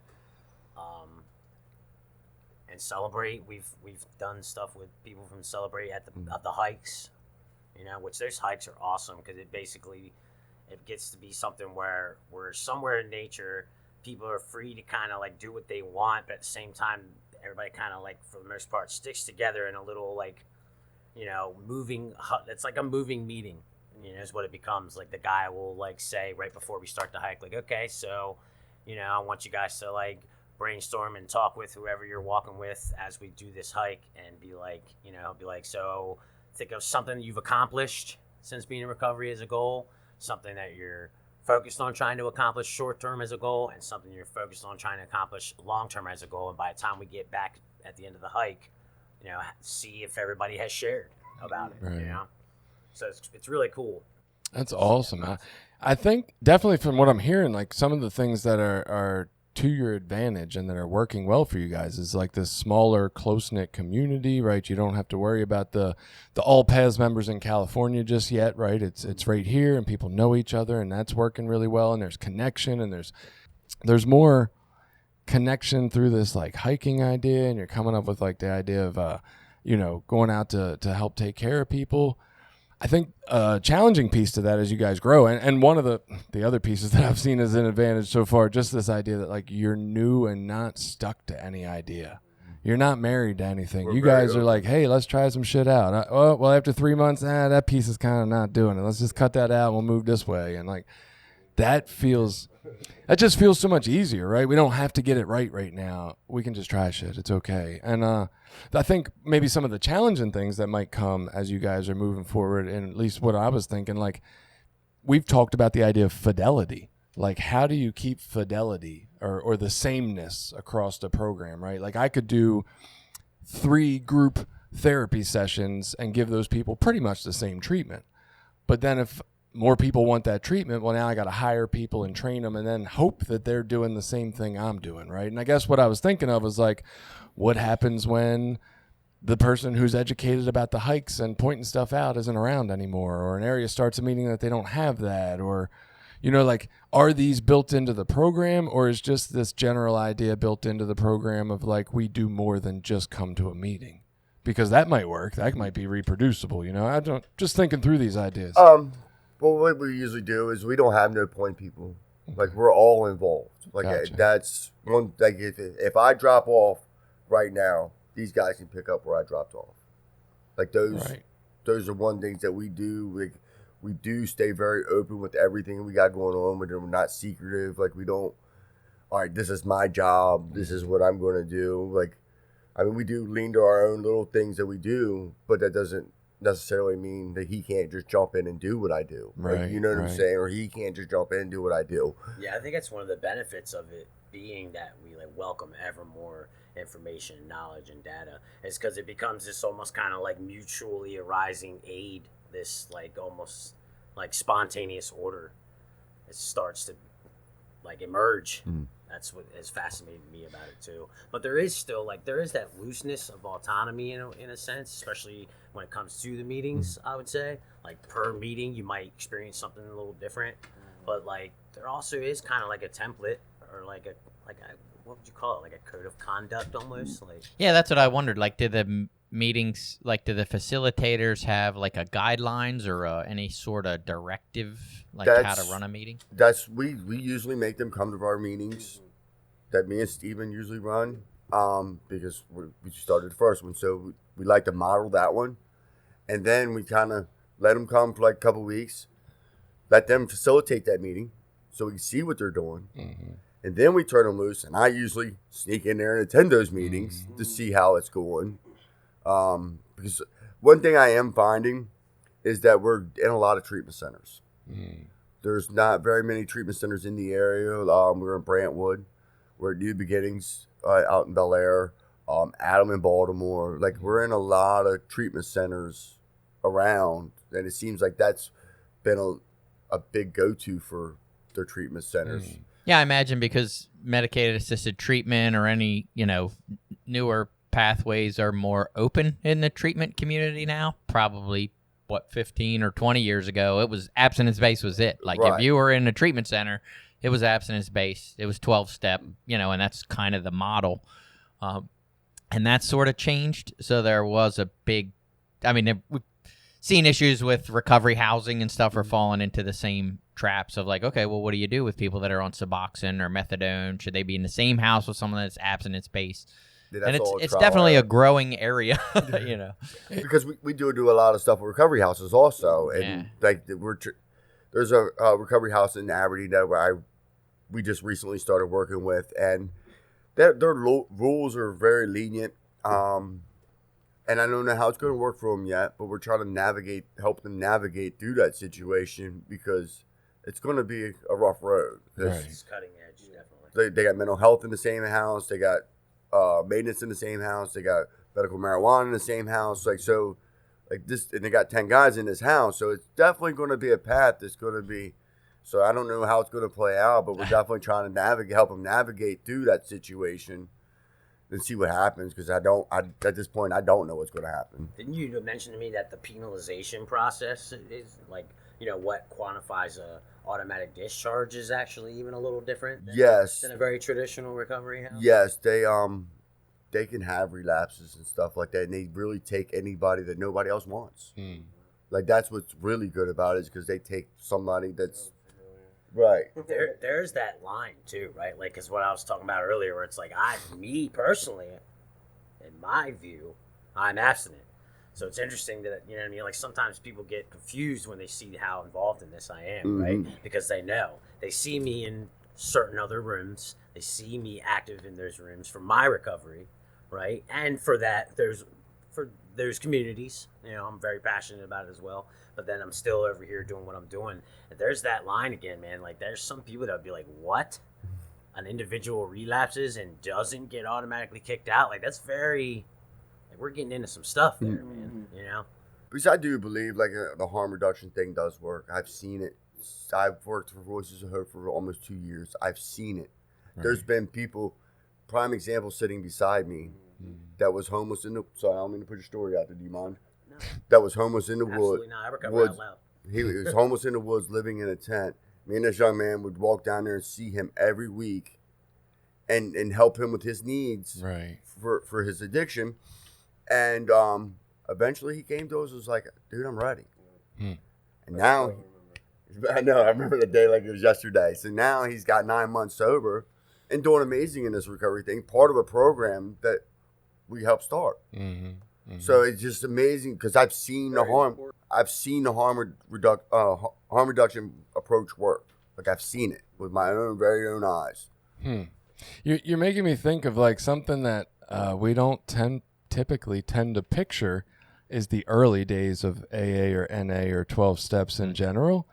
and Celebrate. We've done stuff with people from Celebrate at the hikes, which those hikes are awesome, because it gets to be something where we're somewhere in nature. People are free to kind of like do what they want, but at the same time, everybody kind of like, for the most part, sticks together in a little like, moving. It's like a moving meeting. Is what it becomes. Like, the guy will like say right before we start the hike, like, okay, so, I want you guys to like brainstorm and talk with whoever you're walking with as we do this hike, and be like, so think of something you've accomplished since being in recovery as a goal, something that you're focused on trying to accomplish short term as a goal, and something you're focused on trying to accomplish long term as a goal. And by the time we get back at the end of the hike, see if everybody has shared about it, Right. So it's really cool. That's awesome. I think definitely from what I'm hearing, like some of the things that are to your advantage and that are working well for you guys is like this smaller, close-knit community, right? You don't have to worry about the All Paths members in California just yet, right? It's right here, and people know each other, and that's working really well, and there's connection, and there's more connection through this like hiking idea, and you're coming up with like the idea of going out to help take care of people. I think a challenging piece to that as you guys grow, and one of the other pieces that I've seen as an advantage so far, just this idea that like you're new and not stuck to any idea. You're not married to anything. You guys are like, hey, let's try some shit out. Well, after 3 months, that piece is kind of not doing it. Let's just cut that out and we'll move this way. And like that just feels so much easier, right? We don't have to get it right now. We can just try shit. It's okay. And I think maybe some of the challenging things that might come as you guys are moving forward, and at least what I was thinking, like we've talked about the idea of fidelity. Like, how do you keep fidelity or the sameness across the program, right? Like I could do 3 group therapy sessions and give those people pretty much the same treatment. But then if more people want that treatment, well, now I got to hire people and train them and then hope that they're doing the same thing I'm doing, right? And I guess what I was thinking of was like, what happens when the person who's educated about the hikes and pointing stuff out isn't around anymore, or an area starts a meeting that they don't have that, or, like, are these built into the program, or is just this general idea built into the program of like, we do more than just come to a meeting? Because that might work. That might be reproducible, just thinking through these ideas. Well, what we usually do is we don't have no point people. Like, we're all involved. Like, Gotcha. That's one. Like, if I drop off right now, these guys can pick up where I dropped off. Like, those are one things that we do. Like, we do stay very open with everything we got going on. We're not secretive. Like, we don't, all right, this is my job. This is what I'm going to do. Like, I mean, we do lean to our own little things that we do, but that doesn't necessarily mean that he can't just jump in and do what I do. Right, like, you know what I'm saying? Or he can't just jump in and do what I do. Yeah, I think that's one of the benefits of it being that we like welcome ever more information, knowledge, and data. Is because it becomes this almost kind of like mutually arising aid, this like almost like spontaneous order. It starts to like emerge. That's what has fascinated me about it too. But there is still there is that looseness of autonomy in a sense, especially when it comes to the meetings. I would say like per meeting you might experience something a little different, but like there also is kind of like a template or like a what would you call it, like a code of conduct almost. Like, yeah, that's what I wondered. Like, do the meetings, like, do the facilitators have like a guidelines or any sort of directive, like how to run a meeting? We usually make them come to our meetings that me and Steven usually run. because we started the first one. So we like to model that one. And then we kind of let them come for like a couple weeks, let them facilitate that meeting so we can see what they're doing. Mm-hmm. And then we turn them loose. And I usually sneak in there and attend those meetings to see how it's going. Because one thing I am finding is that we're in a lot of treatment centers. Mm. There's not very many treatment centers in the area. We're in Brantwood. We're at New Beginnings out in Bel Air. Adam in Baltimore. Like, we're in a lot of treatment centers around. And it seems like that's been a big go-to for their treatment centers. Mm. Yeah, I imagine because medicated assisted treatment or any, newer pathways are more open in the treatment community now. Probably, 15 or 20 years ago, it was abstinence-based was it. Like, right. If you were in a treatment center, it was abstinence-based. It was 12-step, and that's kind of the model. And that sort of changed. So there was a big, we've seen issues with recovery housing and stuff are falling into the same traps of like, okay, well, what do you do with people that are on Suboxone or methadone? Should they be in the same house with someone that's abstinence-based? Yeah, and it's definitely a growing area, Because we do a lot of stuff with recovery houses also, and there's a recovery house in Aberdeen that we just recently started working with, and their rules are very lenient, and I don't know how it's going to work for them yet, but we're trying to help them navigate through that situation because it's going to be a rough road. Right. It's cutting edge, definitely. They got mental health in the same house. They got maintenance in the same house. They got medical marijuana in the same house. And they got 10 guys in this house. So it's definitely going to be a path that's going to be. So I don't know how it's going to play out, but we're definitely trying to help them navigate through that situation and see what happens. Because at this point, I don't know what's going to happen. Didn't you mention to me that the penalization process is like, what quantifies a automatic discharge is actually even a little different than a very traditional recovery house? Yes, they can have relapses and stuff like that, and they really take anybody that nobody else wants. Like, that's what's really good about it is because they take somebody that's right. There's that line too, right? Like, is what I was talking about earlier, where it's like me personally, in my view, I'm abstinent. So it's interesting that, like sometimes people get confused when they see how involved in this I am, mm-hmm. right? Because they see me in certain other rooms. They see me active in those rooms for my recovery, right? And for those communities, I'm very passionate about it as well. But then I'm still over here doing what I'm doing. And there's that line again, man. Like, there's some people that would be like, what? An individual relapses and doesn't get automatically kicked out? Like, that's very... we're getting into some stuff there, man, Because I do believe, the harm reduction thing does work. I've seen it. I've worked for Voices of Hope for almost 2 years. I've seen it. Right. There's been people, prime example, sitting beside me that was homeless in the... Sorry, I don't mean to put your story out there. Do you mind? No. That was homeless in the woods. Absolutely not. I recover out loud. He was homeless in the woods, living in a tent. Me and this young man would walk down there and see him every week and help him with his needs for his addiction. And eventually he came to us and was like, dude, I'm ready. And now, I remember the day like it was yesterday. So now he's got 9 months sober and doing amazing in this recovery thing, part of a program that we helped start. Mm-hmm. Mm-hmm. So it's just amazing because I've seen the harm. I've seen the harm reduction approach work. Like, I've seen it with my very own eyes. You're making me think of something that we don't typically tend to picture is the early days of AA or NA or 12 steps in general.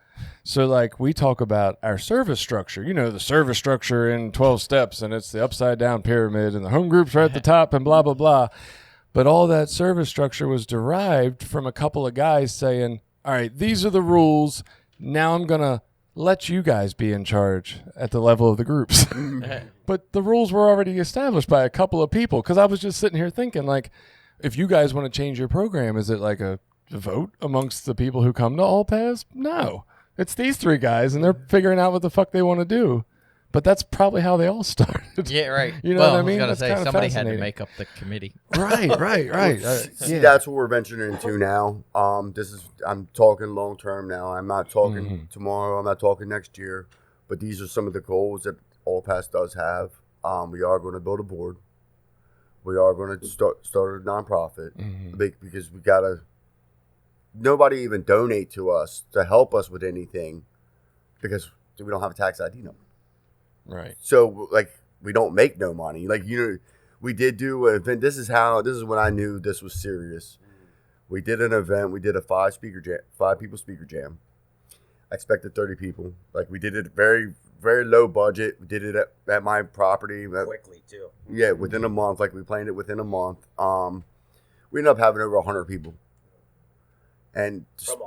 So we talk about our service structure, the service structure in 12 steps, and it's the upside down pyramid and the home groups right at the top and blah, blah, blah. But all that service structure was derived from a couple of guys saying, all right, these are the rules. Now I'm going to let you guys be in charge at the level of the groups. But the rules were already established by a couple of people. Because I was just sitting here thinking, if you guys want to change your program, is it a vote amongst the people who come to All Paths? No. It's these three guys, and they're figuring out what the fuck they want to do. But that's probably how they all started. Yeah, right. You know what I mean? I was going to say, somebody had to make up the committee. Right. See, that's what we're venturing into now. I'm talking long term now. I'm not talking tomorrow. I'm not talking next year. But these are some of the goals that All Paths does have. We are going to build a board. We are going to start a nonprofit Mm-hmm. because we gotta. Nobody even donate to us to help us with anything because we don't have a tax ID number. Right. So like we don't make no money. Like we did do an event. This is when I knew this was serious. We did an event. We did a 5 people speaker jam. I expected 30 people. Like we did it very, very low budget. We did it at my property. Quickly too. Yeah, within a month. Like we planned it within a month. We ended up having over 100 people. And From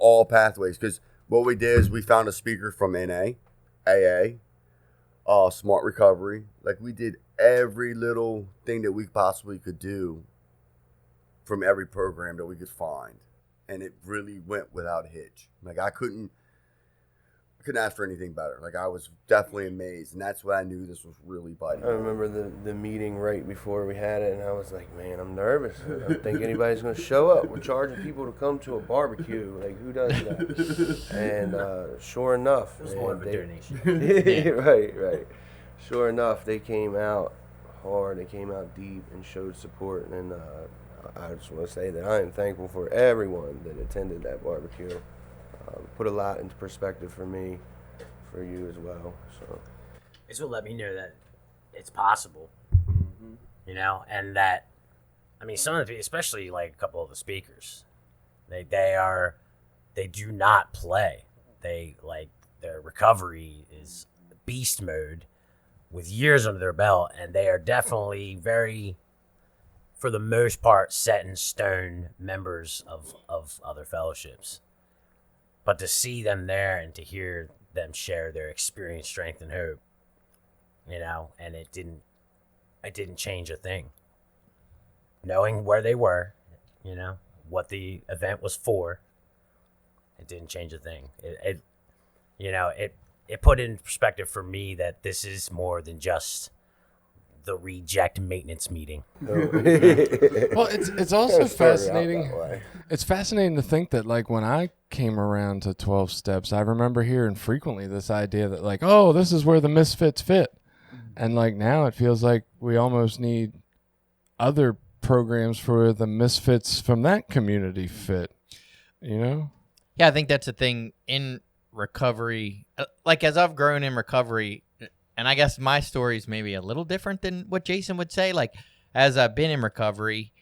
all pathways. Because what we did is we found a speaker from NA, AA, Smart Recovery. Like we did every little thing that we possibly could do from every program that we could find. And it really went without a hitch. Like I couldn't ask for anything better. Like I was definitely amazed, and that's when I knew this was really biting. I remember the meeting right before we had it, and I was like, man, I'm nervous. I don't think anybody's going to show up. We're charging people to come to a barbecue. Like, who does that? And sure enough. It was more of a donation. Right. Sure enough, they came out hard. They came out deep and showed support. And I just want to say that I am thankful for everyone that attended that barbecue. Put a lot into perspective for me, for you as well. So It's what let me know that it's possible, you know, and that, I mean, some of the, especially like a couple of the speakers, they do not play. They like their recovery is beast mode with years under their belt, and they are definitely very, for the most part, set in stone members of other fellowships. But to see them there and to hear them share their experience, strength, and hope, you know, and it didn't change a thing. Knowing where they were, you know, what the event was for, it didn't change a thing. It put in perspective for me that this is more than just the reject maintenance meeting. Well, it's also fascinating. It's fascinating to think that, like, when I came around to 12 steps, I remember hearing frequently this idea that, like, oh, this is where the misfits fit. And, like, now it feels like we almost need other programs for the misfits from that community fit, you know? Yeah, I think that's a thing in recovery. Like, as I've grown in recovery, and I guess my story is maybe a little different than what Jason would say. Like, as I've been in recovery,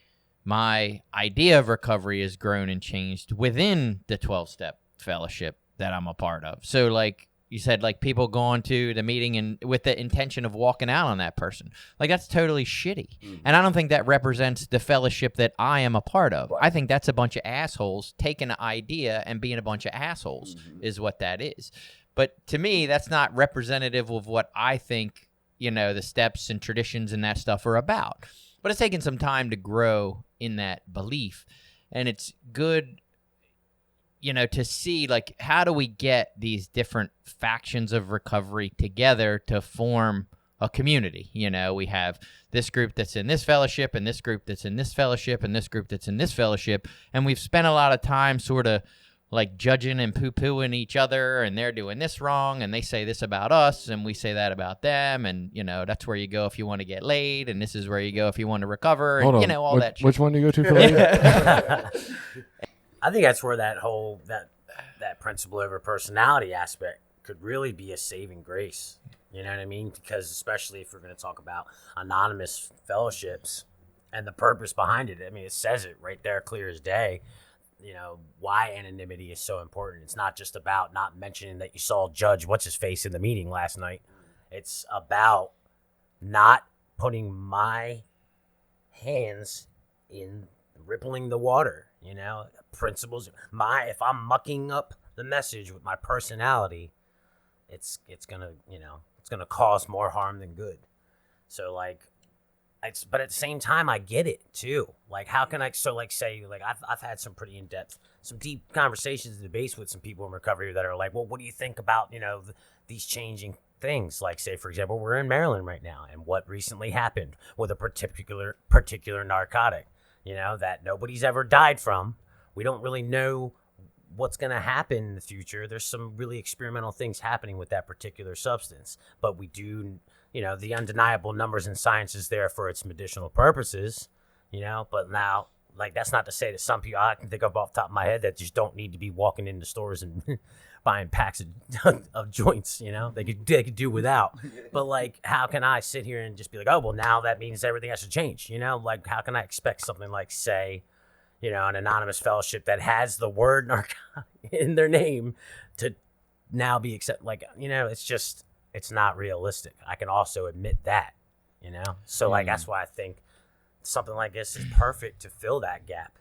my idea of recovery has grown and changed within the 12-step fellowship that I'm a part of. So, like you said, like, people going to the meeting and with the intention of walking out on that person. Like, that's totally shitty. And I don't think that represents the fellowship that I am a part of. I think that's a bunch of assholes taking an idea and being a bunch of assholes is what that is. But to me, that's not representative of what I think, you know, the steps and traditions and that stuff are about. But it's taken some time to grow in that belief. And it's good, you know, to see, like, how do we get these different factions of recovery together to form a community? You know, we have this group that's in this fellowship and this group that's in this fellowship and this group that's in this fellowship. And we've spent a lot of time sort of like judging and poo-pooing each other, and they're doing this wrong, and they say this about us, and we say that about them, and, you know, that's where you go if you want to get laid, and this is where you go if you want to recover, and, you know, all that shit. Which one do you go to for laid? I think that's where that whole that principle over personality aspect could really be a saving grace. You know what I mean? Because especially if we're going to talk about anonymous fellowships and the purpose behind it, I mean, it says it right there, clear as day. You know, why anonymity is so important. It's not just about not mentioning that you saw Judge What's-His-Face in the meeting last night. It's about not putting my hands in rippling the water, you know, principles. If I'm mucking up the message with my personality, it's gonna, you know, it's gonna cause more harm than good. So, like, but at the same time, I get it too. Like, how can I? So, like, say, like, I've had some pretty in-depth, some deep conversations and debates with some people in recovery that are like, well, what do you think about, you know, these changing things? Like, say, for example, we're in Maryland right now, and what recently happened with a particular narcotic, you know, that nobody's ever died from. We don't really know what's going to happen in the future. There's some really experimental things happening with that particular substance, but we do, the undeniable numbers in science is there for its medicinal purposes, but now, like, that's not to say that some people I can think of off the top of my head that just don't need to be walking into stores and buying packs of joints, they could do without. But, like, how can I sit here and just be like, oh, well, now that means everything has to change, like, how can I expect something like, say, an anonymous fellowship that has the word narcotic in their name to now be accepted? Like, it's not realistic. I can also admit that, so like, that's why I think something like this is perfect to fill that gap.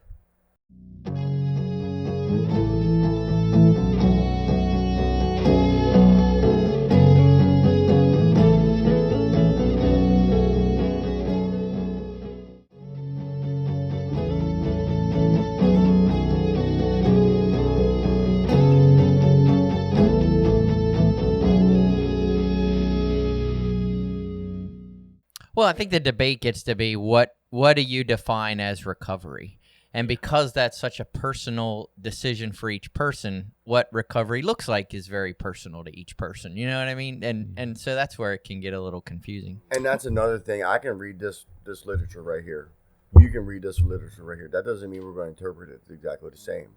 Well, I think the debate gets to be what do you define as recovery? And because that's such a personal decision for each person, what recovery looks like is very personal to each person. You know what I mean? And so that's where it can get a little confusing. And that's another thing. I can read this literature right here. You can read this literature right here. That doesn't mean we're going to interpret it exactly the same.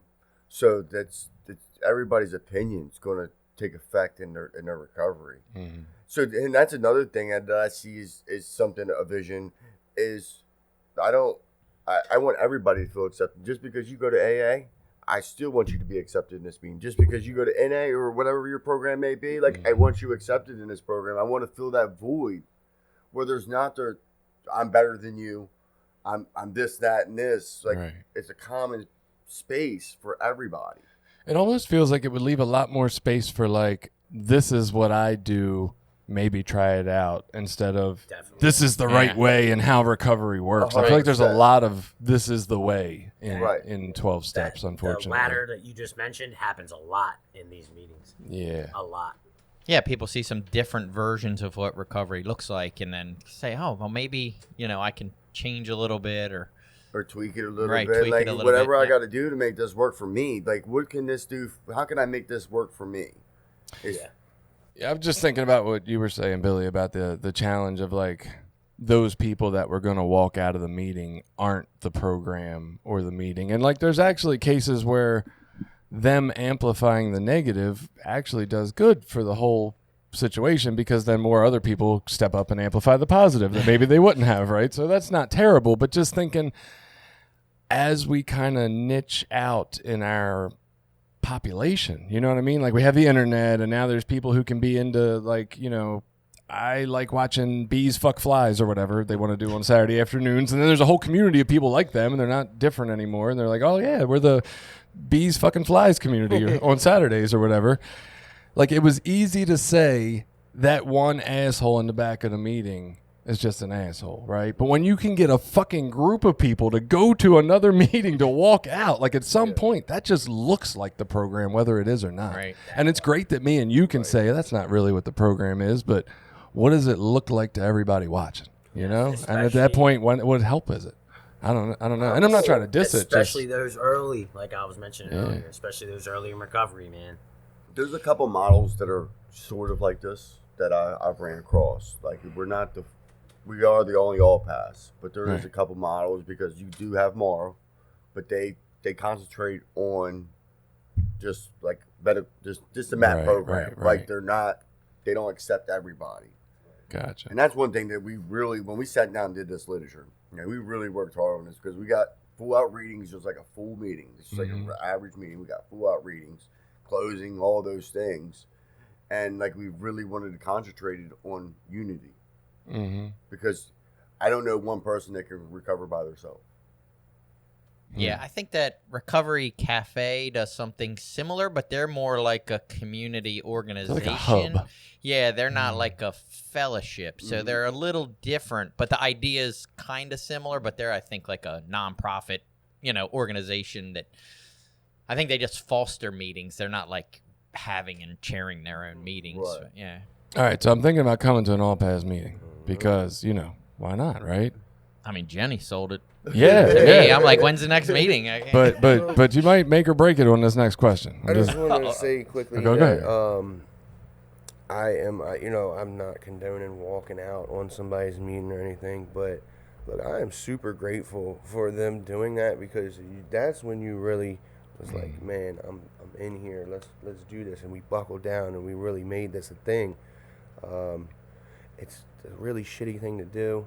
So that's everybody's opinion is going to take effect in their recovery. Mm-hmm. So, and that's another thing that I see is something, a vision is, I want everybody to feel accepted. Just because you go to AA, I still want you to be accepted in this meeting. Just because you go to NA or whatever your program may be, like, I want you accepted in this program. I want to fill that void where there's not I'm better than you, I'm this, that, and this. Like, It's a common space for everybody. It almost feels like it would leave a lot more space for, like, this is what I do, maybe try it out, instead of this is the right way and how recovery works. 100%. I feel like there's a lot of this is the way in 12 steps, unfortunately. The ladder that you just mentioned happens a lot in these meetings. Yeah. A lot. Yeah, people see some different versions of what recovery looks like and then say, oh, well, maybe, I can change a little bit or tweak it a little bit. Like, whatever I got to do to make this work for me. Like, what can this do? How can I make this work for me? Yeah, I'm just thinking about what you were saying, Billy, about the challenge of, like, those people that were going to walk out of the meeting aren't the program or the meeting. And, like, there's actually cases where them amplifying the negative actually does good for the whole situation, because then more other people step up and amplify the positive that maybe they wouldn't have, right? So that's not terrible, but just thinking as we kind of niche out in our population, you know what I mean? Like, we have the internet, and now there's people who can be into, like, I like watching bees fuck flies or whatever they want to do on Saturday afternoons, and then there's a whole community of people like them, and they're not different anymore, and they're like, oh yeah, we're the bees fucking flies community on Saturdays or whatever. Like, it was easy to say that one asshole in the back of the meeting is just an asshole, right? But when you can get a fucking group of people to go to another meeting to walk out, like, at some point, that just looks like the program, whether it is or not. Right. And it's great that me and you can say that's not really what the program is, but what does it look like to everybody watching? And at that point, what help is it? I don't know. And I'm not trying to diss it. Especially those early, like I was mentioning earlier, especially those early in recovery, man. There's a couple models that are sort of like this that I've ran across. Like, we are the only all pass, but there is a couple models, because you do have more, but they concentrate on just like better, just the MAT program. Like, they don't accept everybody. Gotcha. And that's one thing that we really, when we sat down and did this literature, we really worked hard on this, because we got full out readings, just like a full meeting. It's just like an average meeting. We got full out readings, closing, all those things. And, like, we really wanted to concentrate on unity. Mm-hmm. Because I don't know one person that can recover by themselves. Yeah, I think that Recovery Cafe does something similar, but they're more like a community organization. Like a hub. Yeah, they're not like a fellowship, so they're a little different. But the idea is kind of similar, but they're, I think, like a nonprofit, organization that I think they just foster meetings. They're not like having and chairing their own meetings. Right. So, yeah. All right, so I'm thinking about coming to an all-pass meeting because, why not, right? I mean, Jenny sold it. Yeah, to me. I'm like, when's the next meeting? But you might make or break it on this next question. I just wanted to say quickly go that ahead. I'm not condoning walking out on somebody's meeting or anything, but look, I am super grateful for them doing that, because that's when you really was like, man, I'm in here. Let's do this, and we buckled down and we really made this a thing. It's a really shitty thing to do,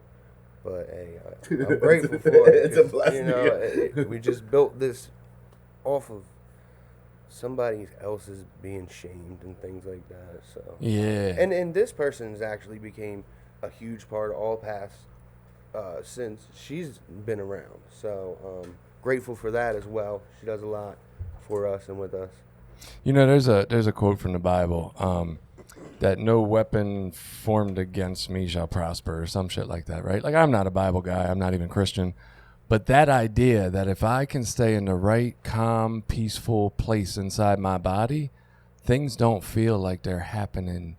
but hey, I'm grateful for it. It's a blessing. We just built this off of somebody else's being shamed and things like that. So Yeah. and this person's actually became a huge part of All Pass since she's been around. So grateful for that as well. She does a lot for us and with us. You know, there's a quote from the Bible that no weapon formed against me shall prosper, or some shit like that, right? Like, I'm not a Bible guy. I'm not even Christian. But that idea that if I can stay in the right, calm, peaceful place inside my body, things don't feel like they're happening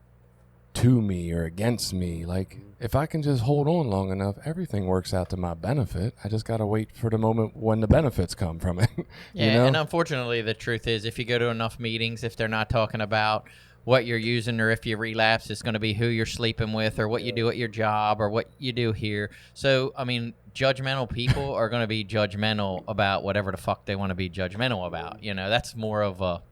to me or against me. Like, if I can just hold on long enough, everything works out to my benefit. I just got to wait for the moment when the benefits come from it. Yeah, you know? and unfortunately, the truth is, if you go to enough meetings, if they're not talking about what you're using, or if you relapse, it's going to be who you're sleeping with, or what you do at your job, or what you do here. So, I mean, judgmental people are going to be judgmental about whatever the fuck they want to be judgmental about. You know, that's more of a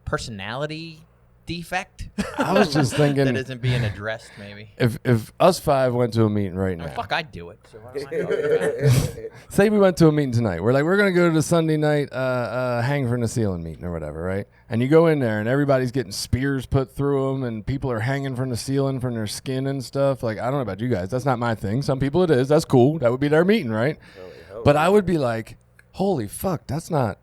personality defect. I was just thinking, that isn't being addressed, maybe. if us five went to a meeting right I now, mean, fuck, I'd do it. So why am I talking about it? say we went to a meeting tonight. We're going to go to the Sunday night hang from the ceiling meeting or whatever, right? And you go in there and everybody's getting spears put through them and people are hanging from the ceiling from their skin and stuff. Like, I don't know about you guys. That's not my thing. Some people it is. That's cool. That would be their meeting, right? But I would be like, holy fuck, that's not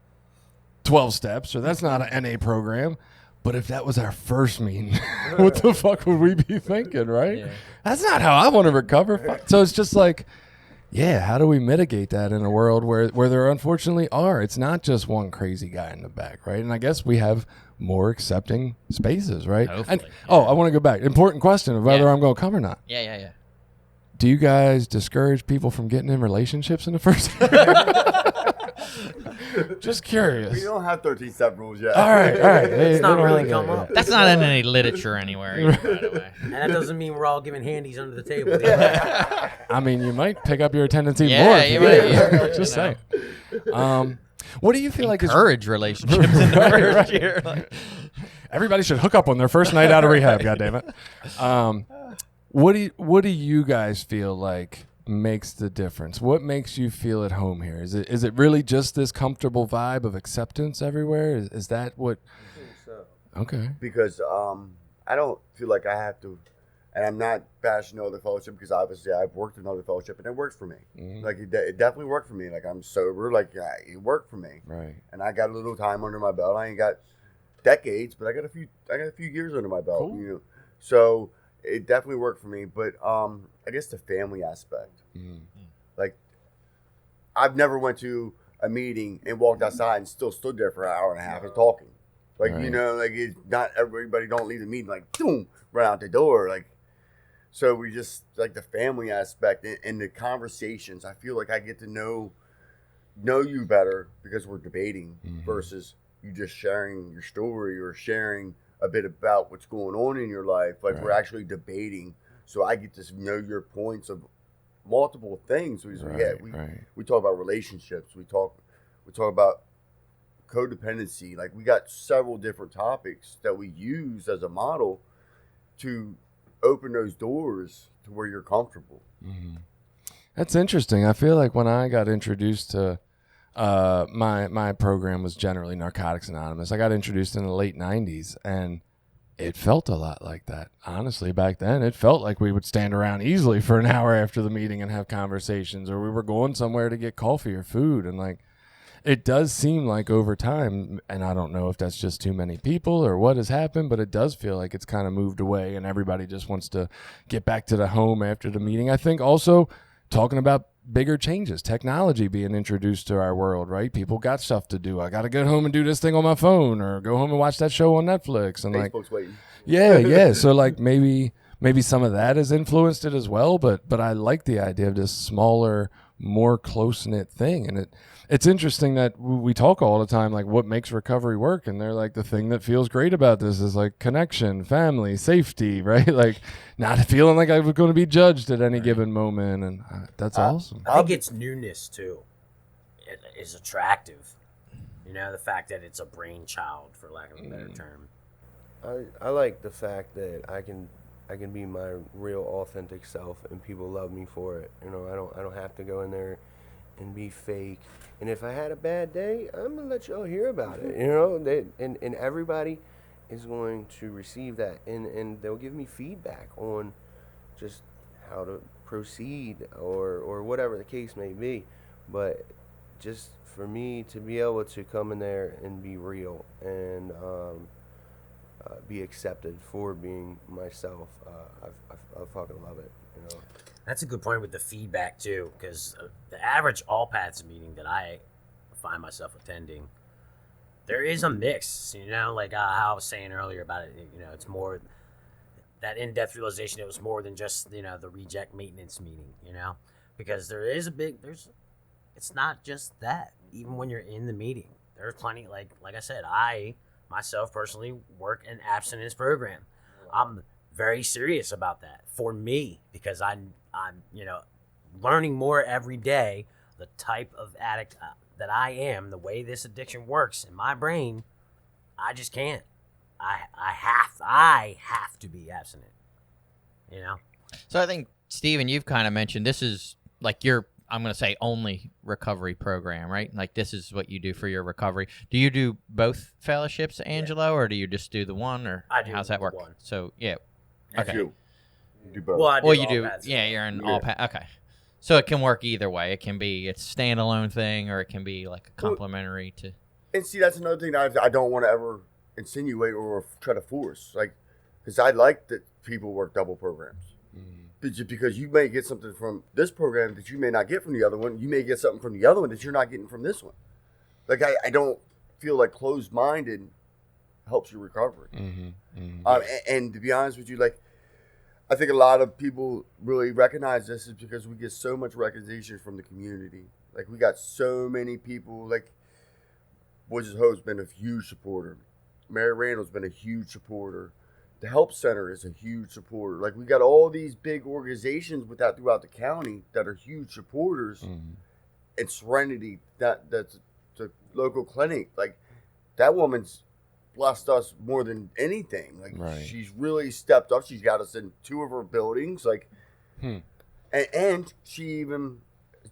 12 steps, or that's not an NA program. But if that was our first meeting, what the fuck would we be thinking, right? Yeah. That's not how I want to recover. Fuck. So it's just like, yeah, how do we mitigate that in a world where there unfortunately are? It's not just one crazy guy in the back, right? And I guess we have more accepting spaces, right? Hopefully, And, I want to go back. Important question of whether I'm going to come or not. Yeah. Do you guys discourage people from getting in relationships in the first Just curious. We don't have 13-step rules yet. All right. It's not really come up. That's not in any literature anywhere, either, by the way. And that doesn't mean we're all giving handies under the table. I mean, you might pick up your attendance even Yeah, more. if you did. might, Just you know. saying. What do you feel like is Encourage relationships in the first year. Like, everybody should hook up on their first night out of rehab? goddammit. What do you guys feel like makes the difference? What makes you feel at home here? Is it really just this comfortable vibe of acceptance everywhere? Is that what? I think so. Okay. Because I don't feel like I have to, and I'm not bashing other fellowship, because obviously I've worked in other fellowship and it works for me. Mhm. Like it definitely worked for me. Like I'm sober, like it worked for me, Right. and I got a little time under my belt. I ain't got decades, but I got a few years under my belt. Cool. You know, so it definitely worked for me. But I guess the family aspect. Mhm. Like, I've never went to a meeting and walked outside and still stood there for an hour and a half and talking. Like, Right. you know, like it's not everybody don't leave the meeting like boom, right out the door. Like, so we just like the family aspect and the conversations. I feel like I get to know you better because we're debating versus you just sharing your story or sharing a bit about what's going on in your life. Like we're actually debating, so I get to know your points of multiple things. We talk about relationships. We talk about codependency. Like we got several different topics that we use as a model to open those doors to where you're comfortable. That's interesting. I feel like when I got introduced to my program was generally Narcotics Anonymous. I got introduced in the late 90s, and it felt a lot like that. Honestly, back then, it felt like we would stand around easily for an hour after the meeting and have conversations, or we were going somewhere to get coffee or food. And like, it does seem like over time, and I don't know if that's just too many people or what has happened, but it does feel like it's kind of moved away and everybody just wants to get back to the home after the meeting. I think also talking about bigger changes, technology being introduced to our world, right? People got stuff to do. I got to get home and do this thing on my phone, or go home and watch that show on Netflix. And Facebook's waiting. yeah. So like maybe some of that has influenced it as well. But I like the idea of this smaller, more close knit thing, and it's interesting that we talk all the time, like what makes recovery work. And they're like, the thing that feels great about this is like connection, family, safety, right? Like not feeling like I was going to be judged at any given moment. And that's awesome. I think it's newness too. It is attractive. You know, the fact that it's a brainchild, for lack of a better term. I like the fact that I can be my real authentic self and people love me for it. You know, I don't have to go in there and be fake. And if I had a bad day, I'm gonna let y'all hear about it. You know, and everybody is going to receive that, and they'll give me feedback on just how to proceed or whatever the case may be. But just for me to be able to come in there and be real and be accepted for being myself, I fucking love it. You know. That's a good point with the feedback too, because the average all paths meeting that I find myself attending, there is a mix. You know, like how I was saying earlier about it. You know, it's more that in-depth realization. It was more than just the reject maintenance meeting. You know, because it's not just that. Even when you're in the meeting, there's plenty. Like I said, I myself personally work an abstinence program. I'm very serious about that for me because I'm learning more every day. The type of addict that I am, the way this addiction works in my brain, I just can't. I have to be abstinent. You know. So I think Steven, you've kind of mentioned this is like your, I'm going to say, only recovery program, right? Like this is what you do for your recovery. Do you do both fellowships, Angelo, or do you just do the one, or I do how's that work? one. So yeah, That's okay. you do both. Well, I do Well, you all do. paths. Yeah, you're in all paths. Okay. So it can work either way. It can be a standalone thing, or it can be like a complementary to. And see, that's another thing that I don't want to ever insinuate or try to force. Like, because I like that people work double programs. Just because you may get something from this program that you may not get from the other one. You may get something from the other one that you're not getting from this one. Like, I don't feel like closed-minded helps your recovery. And to be honest with you, like, I think a lot of people really recognize this is because we get so much recognition from the community. Like, we got so many people, like, Boys' Hope's been a huge supporter. Mary Randall's been a huge supporter. The Help Center is a huge supporter. Like, we got all these big organizations throughout the county that are huge supporters. And Serenity, that's the local clinic. Like, that woman's blessed us more than anything. Like, she's really stepped up. She's got us in 2 of her buildings. Like, and she even,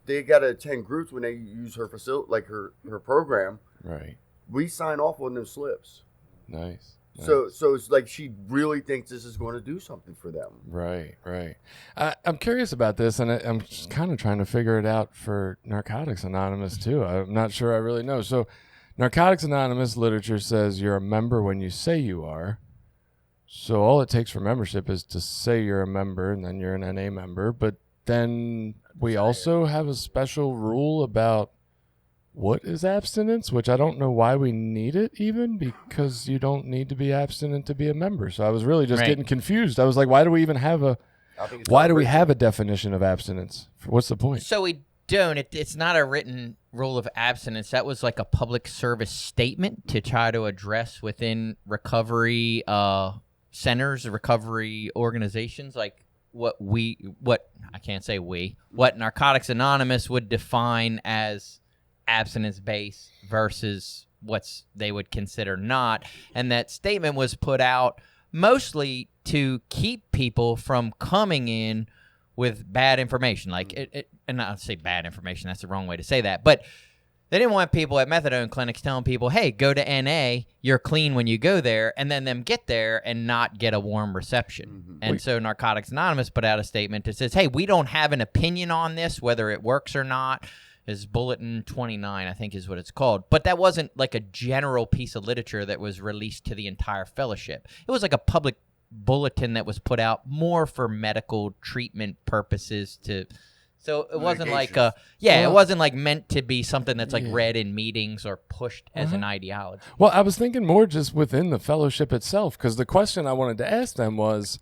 they got to attend groups when they use her facility, like her program. Right. We sign off on those slips. Nice. So it's like she really thinks this is going to do something for them. Right. I'm curious about this, and I'm just kind of trying to figure it out for Narcotics Anonymous, too. I'm not sure I really know. So Narcotics Anonymous literature says you're a member when you say you are. So all it takes for membership is to say you're a member, and then you're an NA member. But then we also have a special rule about what is abstinence, which I don't know why we need it even, because you don't need to be abstinent to be a member. So I was really just getting confused. I was like, why do we even have a definition of abstinence? What's the point? So we don't. It's not a written rule of abstinence. That was like a public service statement to try to address within recovery centers, recovery organizations, like what Narcotics Anonymous would define as abstinence-based versus what's they would consider not. And that statement was put out mostly to keep people from coming in with bad information. Like and not say bad information, that's the wrong way to say that, but they didn't want people at methadone clinics telling people, hey, go to NA, you're clean when you go there, and then them get there and not get a warm reception. And so Narcotics Anonymous put out a statement that says, hey, we don't have an opinion on this, whether it works or not. Is Bulletin 29, I think is what it's called. But that wasn't like a general piece of literature that was released to the entire fellowship. It was like a public bulletin that was put out more for medical treatment purposes so it wasn't like it wasn't like meant to be something that's like read in meetings or pushed as an ideology. Well, I was thinking more just within the fellowship itself, because the question I wanted to ask them was,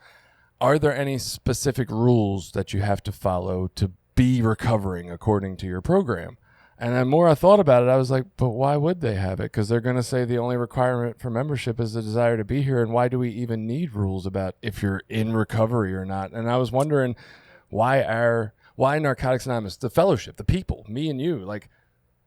are there any specific rules that you have to follow to be recovering according to your program? And the more I thought about it, I was like, but why would they have it? Because they're going to say the only requirement for membership is the desire to be here. And why do we even need rules about if you're in recovery or not? And I was wondering why Narcotics Anonymous, the fellowship, the people, me and you, like,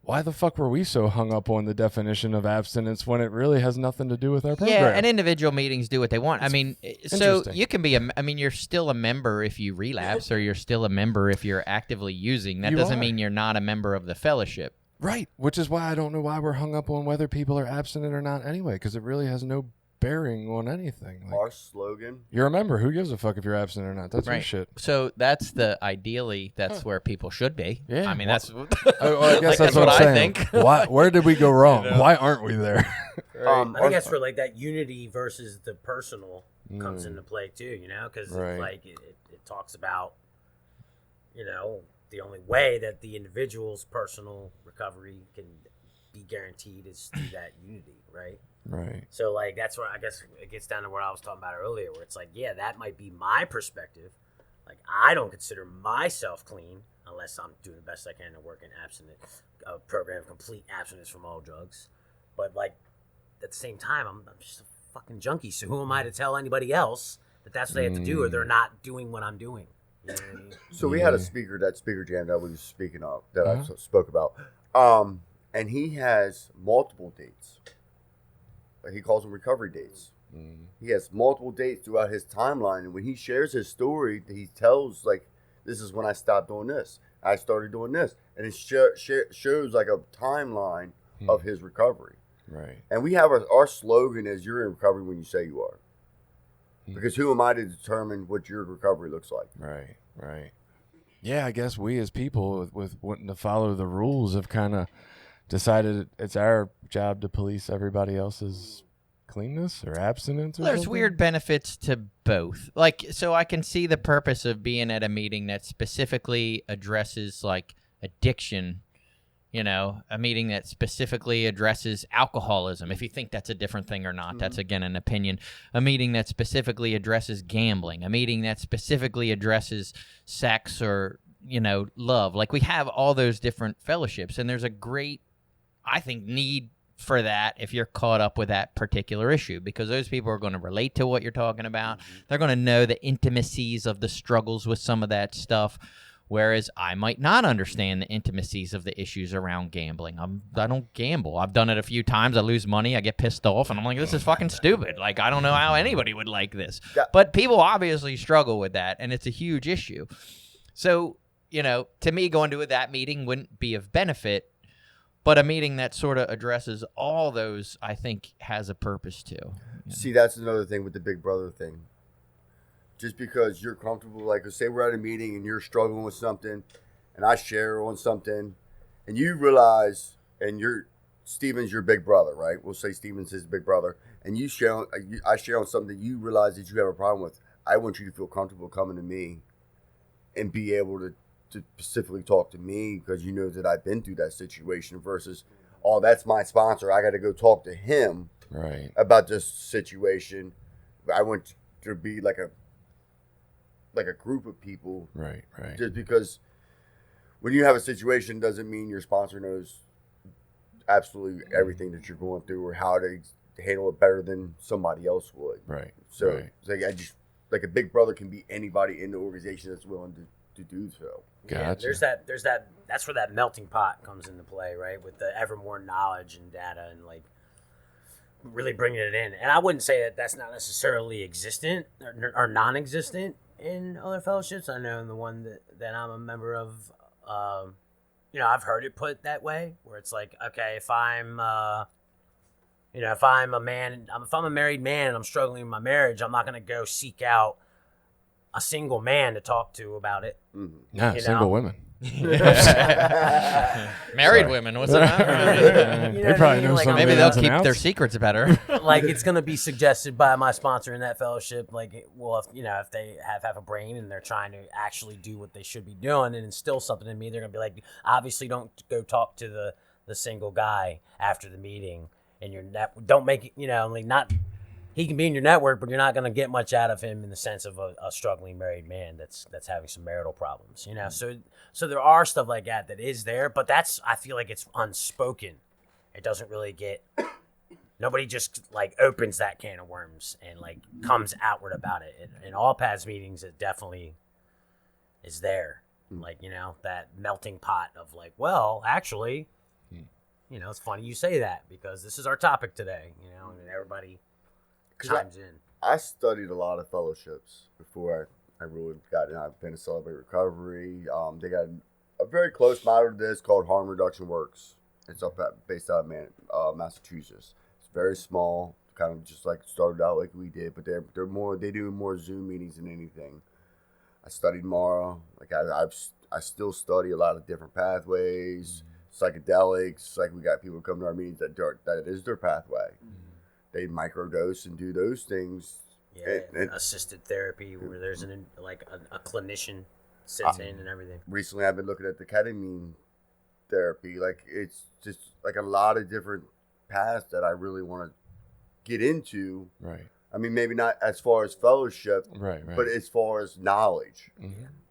why the fuck were we so hung up on the definition of abstinence when it really has nothing to do with our program? Yeah, and individual meetings do what they want. I mean, so interesting. you can be you're still a member if you relapse, or you're still a member if you're actively using. That You doesn't are. mean you're not a member of the fellowship. Right, which is why I don't know why we're hung up on whether people are abstinent or not anyway, because it really has no bearing on anything. Like, Our slogan. you're a member. Who gives a fuck if you're abstinent or not? That's your Right. shit. So that's ideally that's where people should be. Yeah. I mean, that's I guess that's what I I'm saying. think. Where did we go wrong? Why aren't we there? I think that's where like that unity versus the personal comes into play too, because Right. like it talks about, the only way that the individual's personal recovery can be guaranteed is through that unity, right? Right. So like that's where I guess it gets down to what I was talking about earlier, where it's like, yeah, that might be my perspective. Like I don't consider myself clean unless I'm doing the best I can to work in program of complete abstinence from all drugs. But like at the same time, I'm just a fucking junkie. So who am I to tell anybody else that that's what they have to do, or they're not doing what I'm doing? You know what I mean? So we had a speaker, that speaker jam that we were speaking of, that I spoke about. And he has multiple dates. He calls them recovery dates. He has multiple dates throughout his timeline. And when he shares his story, he tells, like, this is when I stopped doing this. I started doing this. And it shows, like, a timeline of his recovery. Right. And we have our slogan is, you're in recovery when you say you are. Because who am I to determine what your recovery looks like? Right. Right. Yeah, I guess we as people with wanting to follow the rules have kind of decided it's our job to police everybody else's cleanness or abstinence or There's something? weird benefits to both. Like, so I can see the purpose of being at a meeting that specifically addresses like addiction, a meeting that specifically addresses alcoholism. If you think that's a different thing or not, that's again an opinion. A meeting that specifically addresses gambling, a meeting that specifically addresses sex or, love. Like we have all those different fellowships, and there's a great, I think, need for that if you're caught up with that particular issue, because those people are going to relate to what you're talking about. They're going to know the intimacies of the struggles with some of that stuff, whereas I might not understand the intimacies of the issues around gambling. I don't gamble. I've done it a few times. I lose money. I get pissed off, and I'm like, this is fucking stupid. Like, I don't know how anybody would like this. Yeah. But people obviously struggle with that, and it's a huge issue. So, to me, going to that meeting wouldn't be of benefit. But a meeting that sort of addresses all those, I think, has a purpose too. See, that's another thing with the Big Brother thing. Just because you're comfortable, like, say we're at a meeting and you're struggling with something, and I share on something, and you realize, and Steven's your big brother, right? We'll say Steven's his big brother, and I share on something that you realize that you have a problem with. I want you to feel comfortable coming to me and be able to specifically talk to me because you know that I've been through that situation versus, oh, that's my sponsor. I got to go talk to him Right. about this situation. I want to be like a group of people. Right. Right. Just because when you have a situation doesn't mean your sponsor knows absolutely everything that you're going through or how to handle it better than somebody else would. Right. So right. it's like a big brother can be anybody in the organization that's willing to do so. Gotcha. Yeah, there's that. That's where that melting pot comes into play, right? With the ever more knowledge and data and like really bringing it in. And I wouldn't say that that's not necessarily existent or non-existent in other fellowships. I know in the one that I'm a member of, I've heard it put that way, where it's like, okay, if I'm a married man and I'm struggling in my marriage, I'm not going to go seek out a single man to talk to about it. Mm-hmm. Nah, single women. Married women, what's the matter? You know They what I probably mean? know Like, some Maybe of the they'll ins and keep outs. their secrets better. Like it's going to be suggested by my sponsor in that fellowship. Like, well, if they have a brain and they're trying to actually do what they should be doing and instill something in me, they're going to be like, obviously don't go talk to the single guy after the meeting. And don't make it, like not he can be in your network, but you're not going to get much out of him in the sense of a struggling married man that's having some marital problems, you know. So there are stuff like that is there, but I feel like it's unspoken. It doesn't really get. Nobody just like opens that can of worms and like comes outward about it. In all paths meetings, it definitely is there. Like, you know, that melting pot of like, well, actually, you know, it's funny you say that because this is our topic today, you know, and everybody chimes in. I studied a lot of fellowships before I really got in. I've been to Celebrate Recovery. They got a very close model to this called Harm Reduction Works. It's based out of Massachusetts. It's very small, kind of just like started out like we did, but they do more Zoom meetings than anything. I studied Mara. Like I still study a lot of different pathways, psychedelics. Like we got people come to our meetings that is their pathway. They microdose and do those things. Yeah, and assisted therapy where there's a clinician sits in and everything. Recently, I've been looking at the ketamine therapy. Like it's just like a lot of different paths that I really want to get into. Right. I mean, maybe not as far as fellowship, right. but as far as knowledge.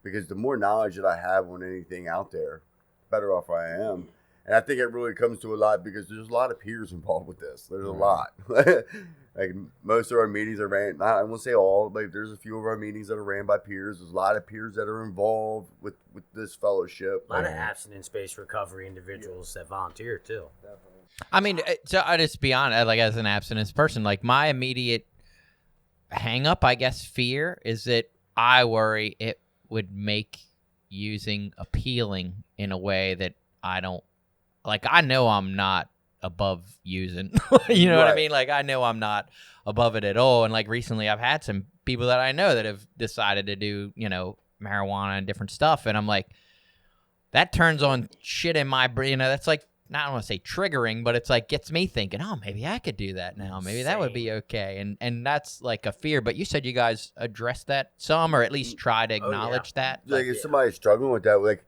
Because the more knowledge that I have on anything out there, the better off I am. And I think it really comes to a lot because there's a lot of peers involved with this. There's a lot. Like most of our meetings are ran, I won't say all, but there's a few of our meetings that are ran by peers. There's a lot of peers that are involved with this fellowship. A lot of abstinence-based recovery individuals that volunteer too. Definitely. I mean, so I just be honest, like as an abstinence person, like my immediate hang up, I guess, fear is that I worry it would make using appealing in a way that I don't like. I know I'm not above using, you know what I mean? Like I know I'm not above it at all. And like recently I've had some people that I know that have decided to do, you know, marijuana and different stuff. And I'm like, that turns on shit in my brain. You know, that's like, I don't want to say triggering, but it's like gets me thinking, oh, maybe I could do that now. Maybe that would be okay. And that's like a fear. But you said you guys addressed that some, or at least try to acknowledge that. Like if somebody's struggling with that, like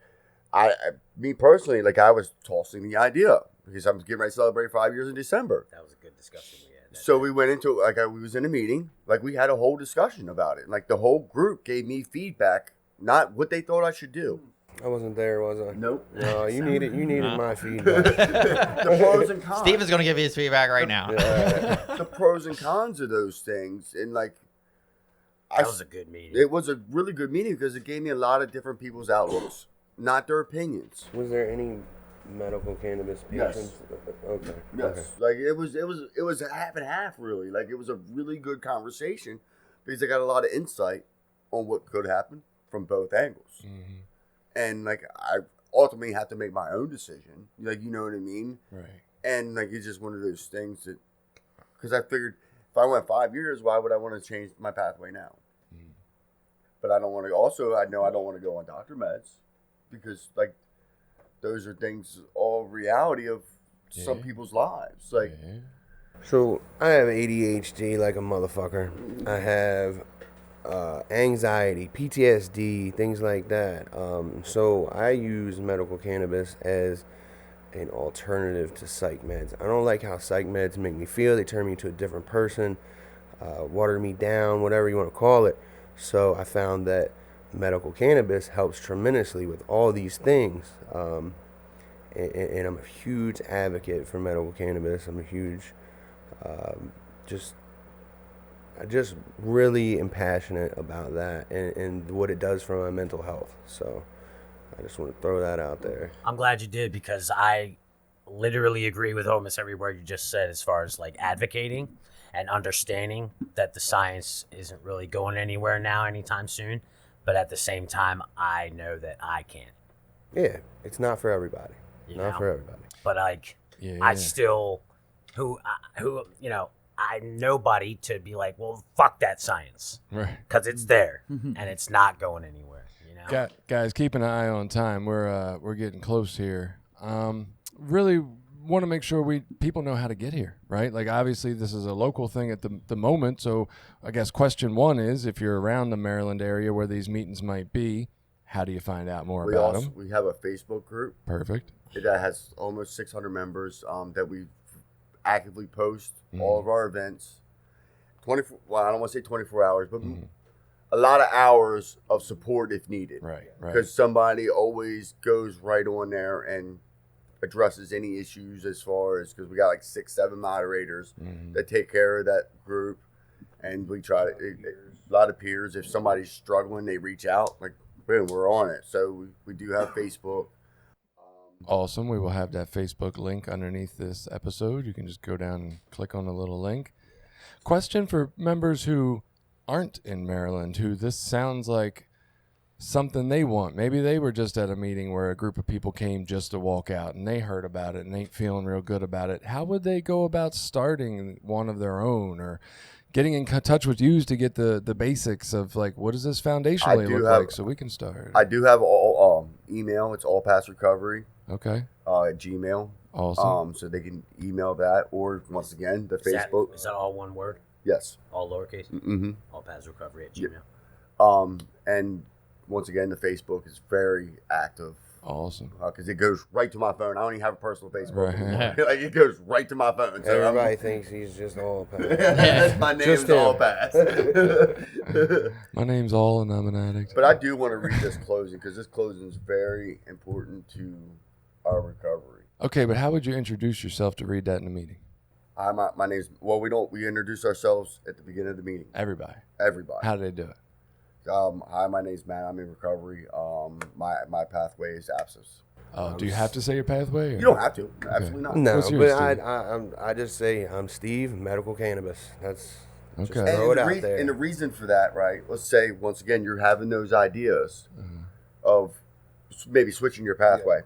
me personally, like I was tossing the idea because I'm getting ready to celebrate 5 years in December. That was a good discussion we had. So we went into we was in a meeting, like we had a whole discussion about it. Like the whole group gave me feedback, not what they thought I should do. I wasn't there, was I? Nope. No, you needed my feedback. The pros and cons. Steve is going to give you his feedback right now. The pros and cons of those things, and like that was a good meeting. It was a really good meeting because it gave me a lot of different people's outlooks, not their opinions. Was there any medical cannabis patients? Yes. Okay. Yes. Okay. Like it was half and half really. Like it was a really good conversation because I got a lot of insight on what could happen from both angles. Mm-hmm. And like I ultimately have to make my own decision. Like you know what I mean? Right. And like it's just one of those things that because I figured if I went 5 years, why would I want to change my pathway now? Mm. But I don't want to. Also, I know I don't want to go on doctor meds because like those are things all reality of some people's lives. Like so, I have ADHD like a motherfucker. I have anxiety, PTSD, things like that. So I use medical cannabis as an alternative to psych meds. I don't like how psych meds make me feel. They turn me into a different person, water me down, whatever you want to call it. So I found that medical cannabis helps tremendously with all these things. And I'm a huge advocate for medical cannabis. I'm a huge, I just really am passionate about that and what it does for my mental health. So I just want to throw that out there. I'm glad you did because I literally agree with almost every word you just said as far as like advocating and understanding that the science isn't really going anywhere now anytime soon. But at the same time, I know that I can't. Yeah, it's not for everybody. Not for everybody. But like, I still, who you know, I'm nobody to be like, well, fuck that science, right? Because it's there and it's not going anywhere. You know, guys, keep an eye on time. We're getting close here. Really want to make sure people know how to get here, right? Like obviously this is a local thing at the moment. So I guess question one is, if you're around the Maryland area where these meetings might be, how do you find out more about them? We have a Facebook group. Perfect. That has almost 600 members that we actively post all of our events. 24. Well, I don't want to say 24 hours, but a lot of hours of support if needed. Right. Because somebody always goes right on there and addresses any issues as far as, because we got like 6-7 moderators that take care of that group, and we try to a lot of peers. If somebody's struggling, they reach out. Like, boom, we're on it. So we do have Facebook. Awesome. We will have that Facebook link underneath this episode. You can just go down and click on the little link. Question for members who aren't in Maryland, who this sounds like something they want. Maybe they were just at a meeting where a group of people came just to walk out and they heard about it and ain't feeling real good about it. How would they go about starting one of their own, or getting in touch with you to get the basics of, like, what does this foundationally look like so we can start? I do have all email. It's allpassrecovery. Okay. At Gmail. Awesome. So they can email that, or once again, the Facebook. Is that all one word? Yes. All lowercase? Mm-hmm. allpassrecovery at Gmail. And once again, the Facebook is very active. Awesome. Because it goes right to my phone. I don't even have a personal Facebook anymore. Right. Like, it goes right to my phone. So Everybody thinks he's just all pass. My name Just is All him. Pass. My name's All and I'm an addict. But I do want to read this closing, because this closing is very important to our recovery. Okay, but how would you introduce yourself to read that in the meeting? Hi, my name's, well, we introduce ourselves at the beginning of the meeting. Everybody. Everybody. How do they do it? Hi, my name's Matt. I'm in recovery. My pathway is abscess. Oh, do you have to say your pathway? Or? You don't have to. Absolutely not. No, What's yours, but Steve? I just say I'm Steve, medical cannabis. That's just Okay. throw it And, out there. and the reason for that, right? Let's say, once again, you're having those ideas of maybe switching your pathway.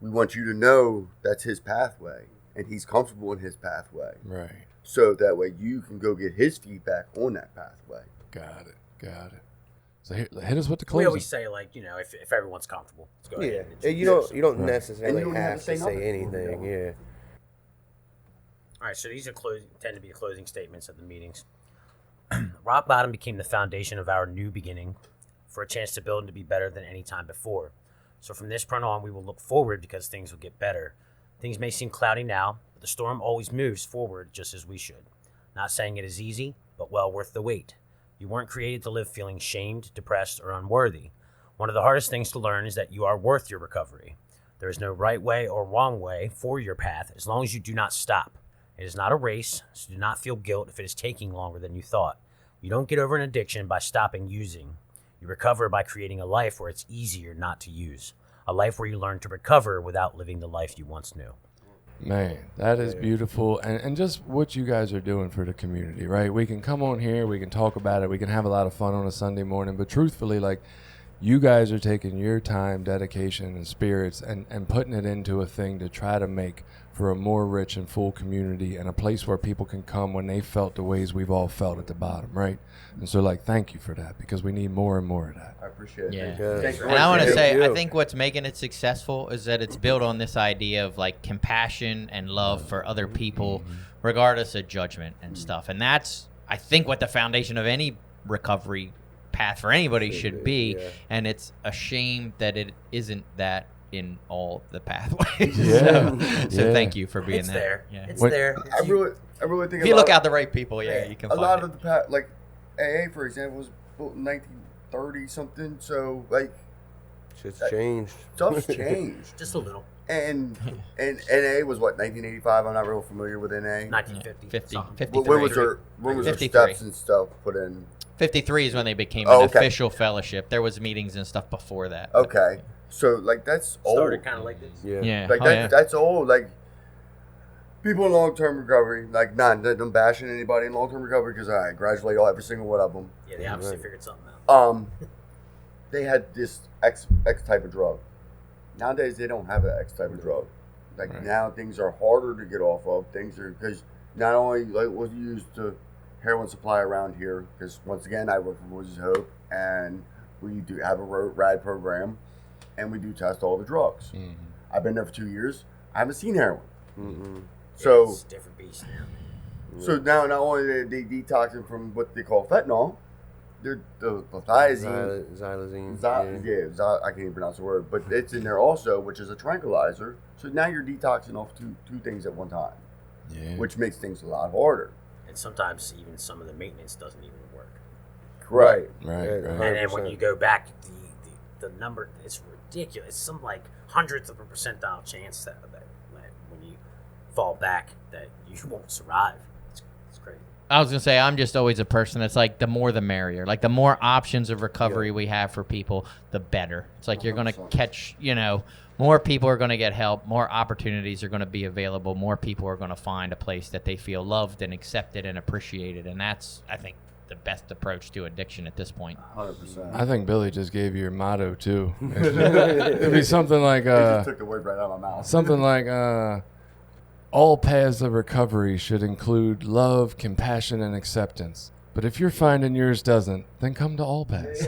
We want you to know that's his pathway, and he's comfortable in his pathway. Right. So that way you can go get his feedback on that pathway. Got it. So hit us with the We closing. always say, like, if everyone's comfortable, let's go ahead. Yeah, And you don't And necessarily you don't have have to to say say nothing. anything. Yeah. All right, so these are tend to be the closing statements of the meetings. Rock bottom became the foundation of our new beginning, for a chance to build and to be better than any time before. So from this point on, we will look forward, because things will get better. Things may seem cloudy now, but the storm always moves forward just as we should. Not saying it is easy, but well worth the wait. You weren't created to live feeling shamed, depressed, or unworthy. One of the hardest things to learn is that you are worth your recovery. There is no right way or wrong way for your path as long as you do not stop. It is not a race, so do not feel guilt if it is taking longer than you thought. You don't get over an addiction by stopping using. You recover by creating a life where it's easier not to use. A life where you learn to recover without living the life you once knew. Man, that is beautiful. And just what you guys are doing for the community, right? We can come on here, we can talk about it, we can have a lot of fun on a Sunday morning, but truthfully, like, you guys are taking your time, dedication, and spirits and putting it into a thing to try to make for a more rich and full community, and a place where people can come when they felt the ways we've all felt at the bottom, right? And so, like, thank you for that, because we need more and more of that. I appreciate it. Yeah. Good. Thanks for And I want to watching. say, you. I think what's making it successful is that it's built on this idea of, like, compassion and love for other people, regardless of judgment and stuff. And that's, I think, what the foundation of any recovery path for anybody should be. Yeah. And it's a shame that it isn't that in all the pathways. Yeah. So Yeah. thank you for being It's that. there. Yeah. It's When- there. I really think If you look out the right people, you can a find lot it. of the like AA, for example, was built in 1930 something. So like Shit's changed. stuff's changed. Just a little. And NA was what, 1985? I'm not real familiar with NA. 1950. 50, something. 53. When was there 53. steps and stuff put in? 53 is when they became Oh, an okay. official fellowship. There was meetings and stuff before that. Okay, so like that's old. Started kind of like this. Yeah. Yeah. Like Oh, that, yeah. that's old. Like people in long-term recovery, like not them bashing anybody in long-term recovery, because I congratulate every single one of them. Yeah, they obviously figured something out. They had this X type of drug. Nowadays they don't have an X type of drug. Like Right. now things are harder to get off of. Things are, because not only like was used to heroin supply around here, because once again I work for Voices of Hope, and we do have a RAD program, and we do test all the drugs. Mhm. I've been there for 2 years. I haven't seen heroin. Mm-mm. So It's a different beast now. so now not only are they detoxing from what they call fentanyl, they're the thiazine. Xylazine. I can't even pronounce the word, but it's in there also, which is a tranquilizer. So now you're detoxing off two things at one time, Yeah. which makes things a lot harder. and sometimes even some of the maintenance doesn't even work. Right. Right. Yeah, Right. And then when you go back, the number, it's ridiculous. It's some like hundredth of a percentile chance that when you fall back that you won't survive. It's crazy. I was gonna say, I'm just always a person that's like, the more the merrier. Like, the more options of recovery we have for people, the better. It's like, you're gonna catch, more people are gonna get help, more opportunities are gonna be available, more people are gonna find a place that they feel loved and accepted and appreciated, and that's, I think, the best approach to addiction at this point. 100%. I think Billy just gave you your motto too. It'd be something like It just took the word right out of my mouth. something like all paths of recovery should include love, compassion, and acceptance. But if you're finding yours doesn't, then come to all paths.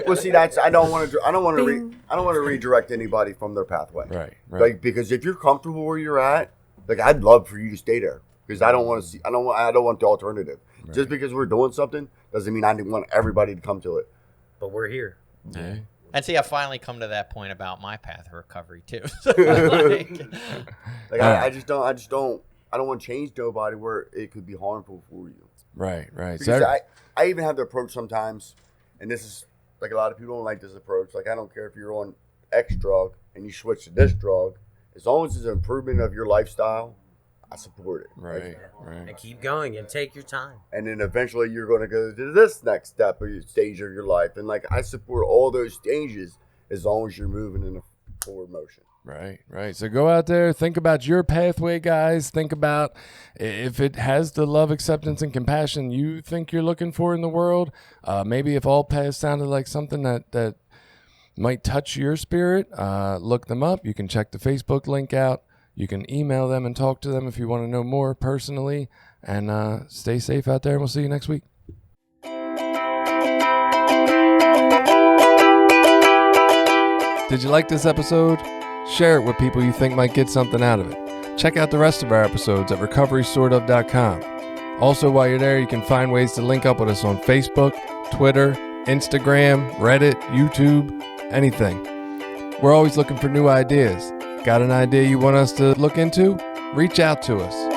Well, see, I don't want to redirect anybody from their pathway. Right. Like, because if you're comfortable where you're at, like, I'd love for you to stay there, because I don't want the alternative. Right. Just because we're doing something doesn't mean I want everybody to come to it. But we're here. Yeah. And see, I finally come to that point about my path of recovery too. I don't want to change nobody where it could be harmful for you. Right. Because I even have the approach sometimes, and this is like, a lot of people don't like this approach. Like, I don't care if you're on X drug and you switch to this drug, as long as it's an improvement of your lifestyle, I support it. Right. And keep going and take your time. And then eventually you're going to go to this next step or stage of your life. And like, I support all those stages as long as you're moving in a forward motion. Right. So go out there, think about your pathway, guys. Think about if it has the love, acceptance, and compassion you think you're looking for in the world. Maybe if all paths sounded like something that might touch your spirit, look them up. You can check the Facebook link out. You can email them and talk to them if you want to know more personally. And stay safe out there, and we'll see you next week. Did you like this episode? Share it with people you think might get something out of it. Check out the rest of our episodes at recoverysortof.com. Also, while you're there, you can find ways to link up with us on Facebook, Twitter, Instagram, Reddit, YouTube, anything. We're always looking for new ideas. Got an idea you want us to look into? Reach out to us.